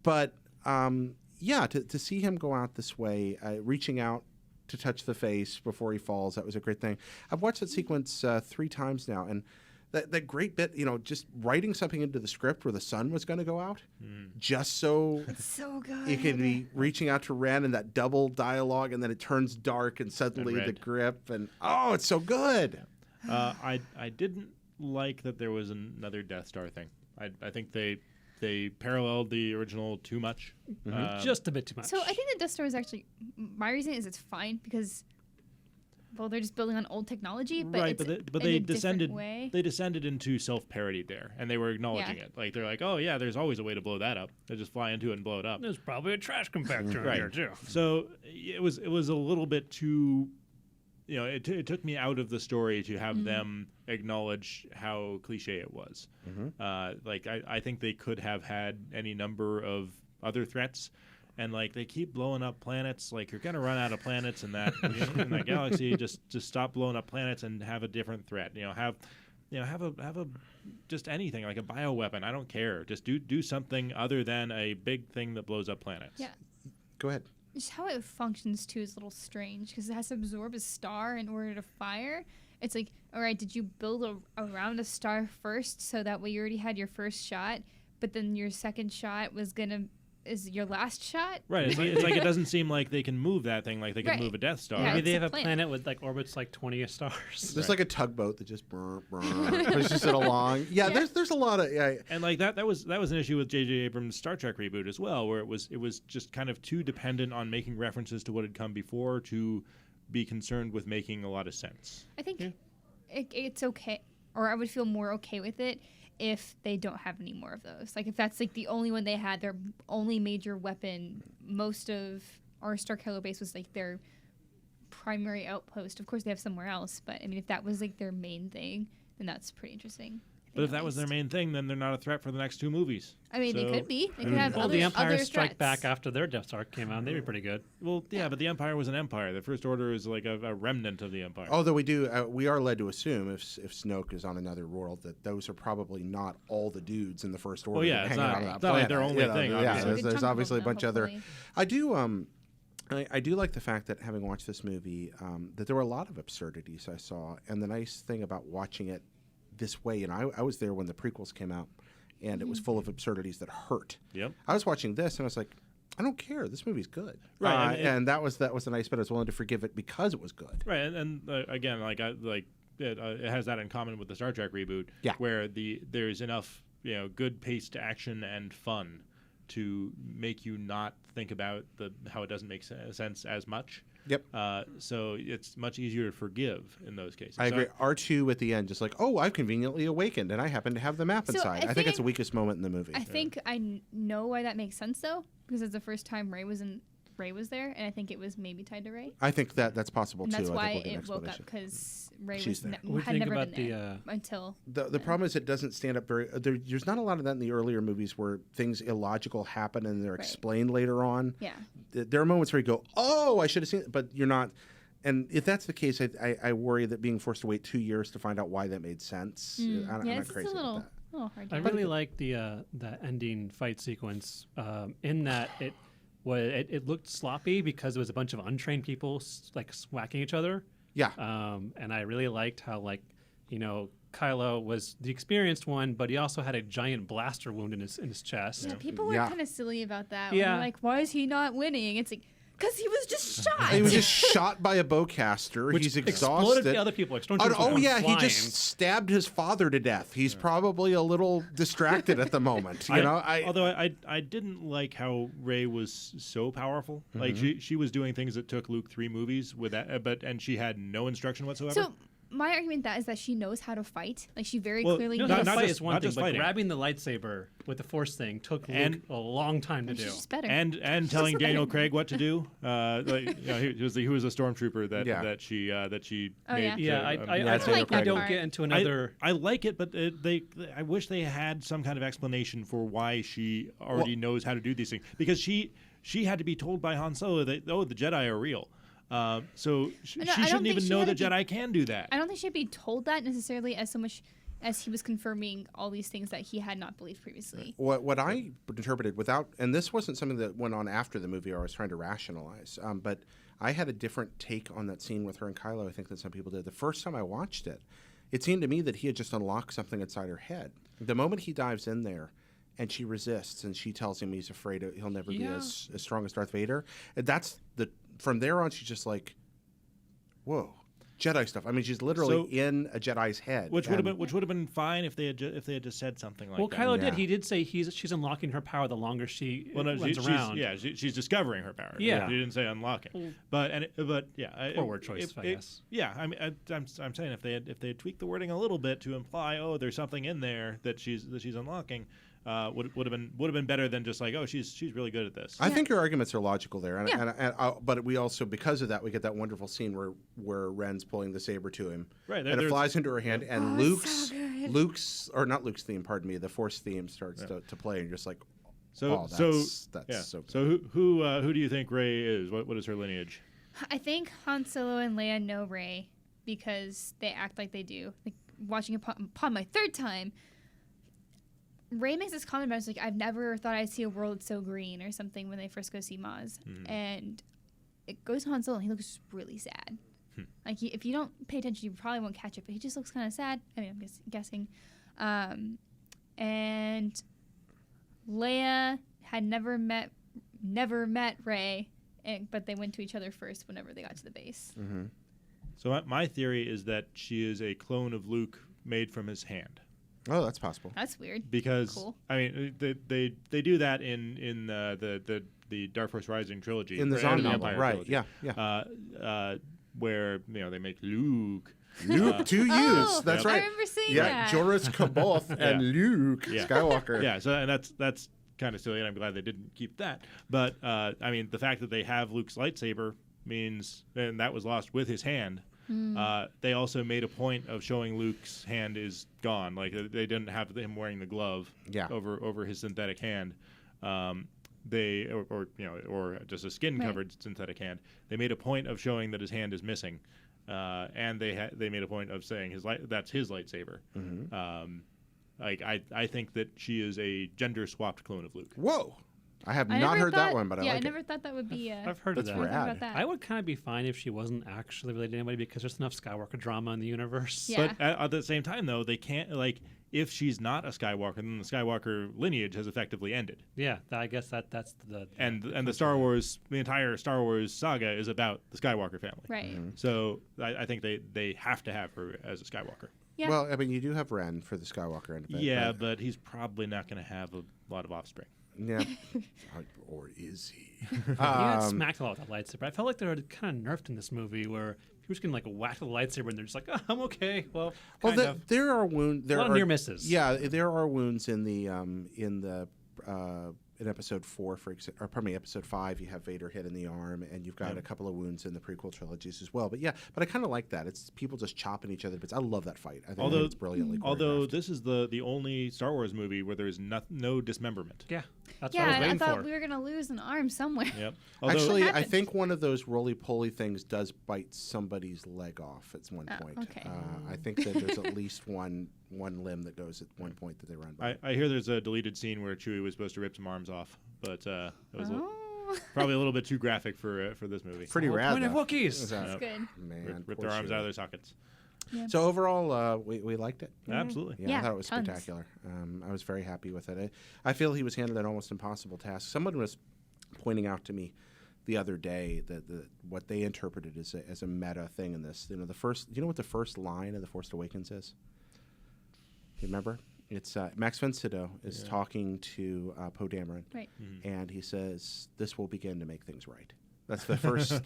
But to see him go out this way, reaching out to touch the face before he falls, that was a great thing. I've watched that sequence 3 times now, and that great bit, just writing something into the script where the sun was going to go out, just so it's so good. It can be reaching out to Ren and that double dialogue, and then it turns dark and suddenly the grip, and it's so good. I didn't like that there was another Death Star thing. I think they paralleled the original too much. Just a bit too much. So I think the Death Star is actually, my reason is it's fine because, well, they're just building on old technology, but right, it's but they descended. They descended into self-parody there, and they were acknowledging it. Like they're like, oh yeah, there's always a way to blow that up. They just fly into it and blow it up. There's probably a trash compactor in here too. So it was a little bit too. It took me out of the story to have them acknowledge how cliche it was. I think they could have had any number of other threats, and they keep blowing up planets. Like, you're gonna run out of planets in that galaxy. Just stop blowing up planets and have a different threat. Have a just anything, like a bioweapon. I don't care. Just do something other than a big thing that blows up planets. Yeah. Go ahead. Just how it functions too is a little strange because it has to absorb a star in order to fire. It's like, all right, did you build around a star first so that way you already had your first shot, but then your second shot was gonna is your last shot. Right. It's like it doesn't seem like they can move that thing like they can Right. move a Death Star. Yeah, Maybe it's they a have a planet. planet with like orbits like 20 stars. There's like a tugboat that just pushes it along. Yeah, Yeah. there's a lot of And like that was an issue with J.J. Abrams' Star Trek reboot as well, where it was just kind of too dependent on making references to what had come before to be concerned with making a lot of sense. I think it's okay, or I would feel more okay with it if they don't have any more of those. Like if that's like the only one they had, their only major weapon. Most of our Star Killer base was like their primary outpost. Of course, they have somewhere else, but I mean, if that was like their main thing, then that's pretty interesting. But if that was their main thing, then they're not a threat for the next 2 movies. I mean, they So- could be. They could have Well, other, the Empire other Strike threats. Back after their Death Star came out, they'd be pretty good. Well, yeah, but the Empire was an empire. The First Order is like a remnant of the Empire. Although we are led to assume if Snoke is on another world that those are probably not all the dudes in the First Order. yeah, that it's hang not- out on that it's not like their planet, only you know, thing, Yeah, obviously. there's, Good there's chunk of obviously a them, bunch of other. hopefully. I do. I do like the fact that having watched this movie, that there were a lot of absurdities I saw, and the nice thing about watching it this way, and I was there when the prequels came out, and it was full of absurdities that hurt. Yep. I was watching this, and I was like, I don't care. This movie's good. Right, and that was a nice bit. I was willing to forgive it because it was good. Right, and again, it has that in common with the Star Trek reboot, Yeah. where there's enough good paced action and fun to make you not think about how it doesn't make sense as much. Yep. So it's much easier to forgive in those cases. I So- agree. R2 at the end, just like, oh, I've conveniently awakened, and I happen to have the map So inside. I I think it's the think- weakest moment in the movie. I think I know why that makes sense though, because it's the first time Ray was there, and I think it was maybe tied to Ray, I think that's possible and too. that's I why think we'll get an it woke up explanation. because Ray She's there. What do you had think never about been the, there until. The problem is it doesn't stand up very. There's not a lot of that in the earlier movies where things illogical happen and they're Right. explained later on. Yeah. There are moments where you go, oh, I should have seen it, but you're not. And if that's the case, I worry that being forced to wait 2 years to find out why that made sense. I'm yeah, not it's crazy a little, about that. little hard. I To really like the ending fight sequence in that it looked sloppy because it was a bunch of untrained people like whacking each other. Yeah. And I really liked how Kylo was the experienced one, but he also had a giant blaster wound in his chest. Yeah, people were Yeah. kind of silly about that. Yeah. Yeah. Like, why is he not winning? It's like, because he was just shot. He was just shot by a bowcaster. Which He's exploded exhausted. the other people. Like, Oh yeah, he just stabbed his father to death. He's probably a little distracted at the moment. Although I didn't like how Rey was so powerful. Like she was doing things that took Luke 3 movies with that, and she had no instruction whatsoever. So my argument is that she knows how to fight. Like she very Well, clearly No, Not- knows. the not fight just- is one not thing, just but fighting. grabbing the lightsaber with the Force thing took And- Luke a long time to do. She's just better. and telling Daniel Craig what to do. He was a stormtrooper that she Oh, made. yeah. Yeah, I Yeah, feel like we that don't part. get into another. I like it, but I wish they had some kind of explanation for why she already knows how to do these things, because she had to be told by Han Solo that the Jedi are real. So she No, I don't shouldn't think even she know had the to be- Jedi can do that. I don't think she'd be told that necessarily as so much as he was confirming all these things that he had not believed previously. What I interpreted without, and this wasn't something that went on after the movie or I was trying to rationalize, but I had a different take on that scene with her and Kylo, I think, than some people did. The first time I watched it, it seemed to me that he had just unlocked something inside her head. The moment he dives in there and she resists and she tells him he's afraid he'll never be as strong as Darth Vader, and from there on, she's just like, whoa. Jedi stuff. I mean, she's literally in a Jedi's head, Which would have been fine if they had just said something like Well, that. Kylo Yeah. did. He did say she's unlocking her power the longer she Well, no, runs around. she's discovering her power. Yeah. She didn't say unlocking. But yeah, Poor word choice, I guess. Yeah, I mean, I'm saying if they had tweaked the wording a little bit to imply, there's something in there that she's unlocking, would have been better than just like, she's really good at this. I think your arguments are logical there, Yeah. but we also, because of that, we get that wonderful scene where Ren's pulling the saber to him, Right, and it there's- flies into her hand, and it's so good. not Luke's theme, pardon me, the Force theme starts to play, and you're just like, So that's so so who do you think Rey is? What is her lineage? I think Han Solo and Leia know Rey because they act like they do. Like watching it upon my third time, Rey makes this comment about it's like, I've never thought I'd see a world so green or something when they first go see Maz. And it goes to Han Solo and he looks really sad. Like if you don't pay attention, you probably won't catch it, but he just looks kind of sad. I mean, I'm guessing. And Leia had never met never met Rey, but they went to each other first whenever they got to the base. Mm-hmm. So my theory is that she is a clone of Luke made from his hand. Oh, that's possible. That's weird. Because Cool. I mean, they do that in the Dark Force Rising trilogy, In the or Zon End of novel, Empire right? trilogy, Yeah. where they make Luke. Luke to use. Oh, That's I right. remember seeing Yeah, that. Joris Kaboth and Luke Yeah. Skywalker. Yeah, so and that's kind of silly, and I'm glad they didn't keep that. But I mean, the fact that they have Luke's lightsaber means, and that was lost with his hand. They also made a point of showing Luke's hand is gone. Like they didn't have him wearing the glove over his synthetic hand. Or just a skin covered synthetic hand. They made a point of showing that his hand is missing, and they made a point of saying that's his lightsaber. Mm-hmm. I think that she is a gender swapped clone of Luke. Whoa. I have I not never heard that thought- one, but I yeah, like I never thought that would be. I've heard That's of that. rad. About that. I would kind of be fine if she wasn't actually related to anybody because there's enough Skywalker drama in the universe. Yeah. But at the same time, though, they can't if she's not a Skywalker, then the Skywalker lineage has effectively ended. Yeah, I guess that's the And the entire Star Wars saga is about the Skywalker family. Right. So I think they have to have her as a Skywalker. Yeah. Well, I mean, you do have Ren for the Skywalker end of it. Yeah, but he's probably not going to have a lot of offspring. Yeah. Or is he? he got smacked a lot with that lightsaber. I felt like they were kind of nerfed in this movie where he was getting whacked with a lightsaber and they're just like, oh, I'm okay. Well, There are wounds. There a lot of are near misses. Yeah, there are wounds in episode 4, episode 5. You have Vader hit in the arm, and you've got a couple of wounds in the prequel trilogies as well. But I kind of like that. It's people just chopping each other. But I love that fight. I think it's brilliantly choreographed. Although this is the only Star Wars movie where there is no dismemberment. Yeah, that's Yeah, what I was I waiting thought for. we were gonna lose an arm somewhere. Yep. Actually, What I happened? think one of those roly-poly things does bite somebody's leg off at one point. Okay. I think that there's at least one limb that goes at one point that they run by. I hear there's a deleted scene where Chewie was supposed to rip some arms off, but it was Oh, probably a little bit too graphic for this movie. Pretty Whole rad, point of though. Wookiees. Is that- that's good. Man, Rip poor their arms Chewie. out of their sockets. So overall, we liked it. Absolutely. Yeah, I Yeah, thought it was tons. spectacular. I was very happy with it. I feel he was handed an almost impossible task. Someone was pointing out to me the other day that what they interpreted as a meta thing in this. You know what the first line of The Force Awakens is? You remember? It's Max von Sydow is talking to Poe Dameron, Right. and he says, "This will begin to make things right." That's the first.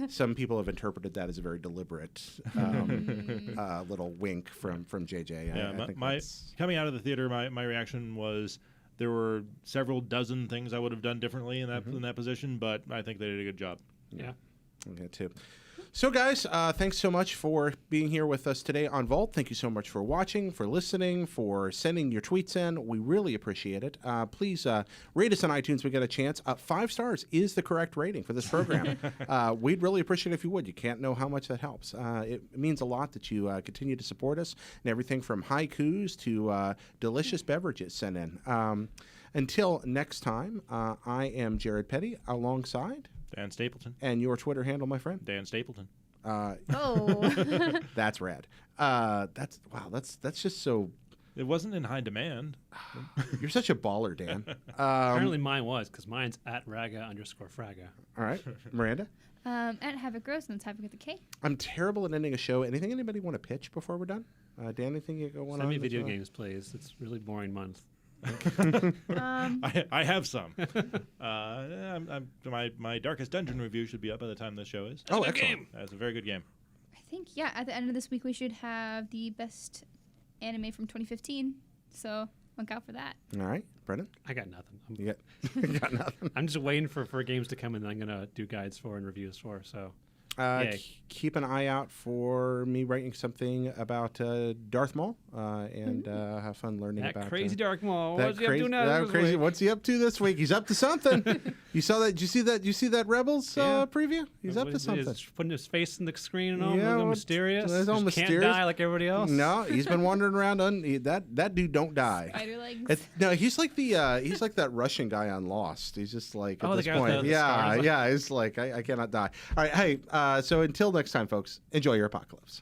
Some people have interpreted that as a very deliberate little wink from JJ. Yeah, I think my that's- coming out of the theater, my reaction was there were several dozen things I would have done differently in that position, but I think they did a good job. Yeah. Okay, too. So, guys, thanks so much for being here with us today on Vault. Thank you so much for watching, for listening, for sending your tweets in. We really appreciate it. Please rate us on iTunes when we get a chance. 5 stars is the correct rating for this program. We'd really appreciate it if you would. You can't know how much that helps. It means a lot that you continue to support us, and everything from haikus to delicious beverages sent in. Until next time, I am Jared Petty alongside... Dan Stapleton. And your Twitter handle, my friend? Dan Stapleton. Oh. That's rad. That's just so. It wasn't in high demand. You're such a baller, Dan. Apparently mine was because mine's at @raga_fraga. All right, Miranda. At Havoc Gross, and it's Havoc with the K. I'm terrible at ending a show. Anything anybody want to pitch before we're done? Dan, anything you want to? Send me video games, please. It's a really boring month. I have some. My Darkest Dungeon review should be up by the time this show is. Oh, excellent. That's a very good game. I think, yeah, at the end of this week, we should have the best anime from 2015. So look out for that. All right, Brendan. I got nothing. You got nothing. I'm just waiting for games to come in that I'm going to do guides for and reviews for. So Yay. Keep an eye out for me writing something about Darth Maul, and have fun learning that about crazy Dark Maul. that What's he up to now? that this crazy. week? What's he up to this week? He's up to something. You saw that? Did you see that? Did you see that Rebels Yeah. Preview? He's up to He's something. putting his face in the screen and all. Yeah, Looking well, mysterious. he's all Just mysterious. Can't die like everybody else. No, he's been wandering around. That dude don't die. Spider legs. No, he's like he's like that Russian guy on Lost. He's just like at Oh, the this guy with point, the yeah, scars. yeah. It's like I cannot die. All right, hey. So until next time, folks. Enjoy your apocalypse.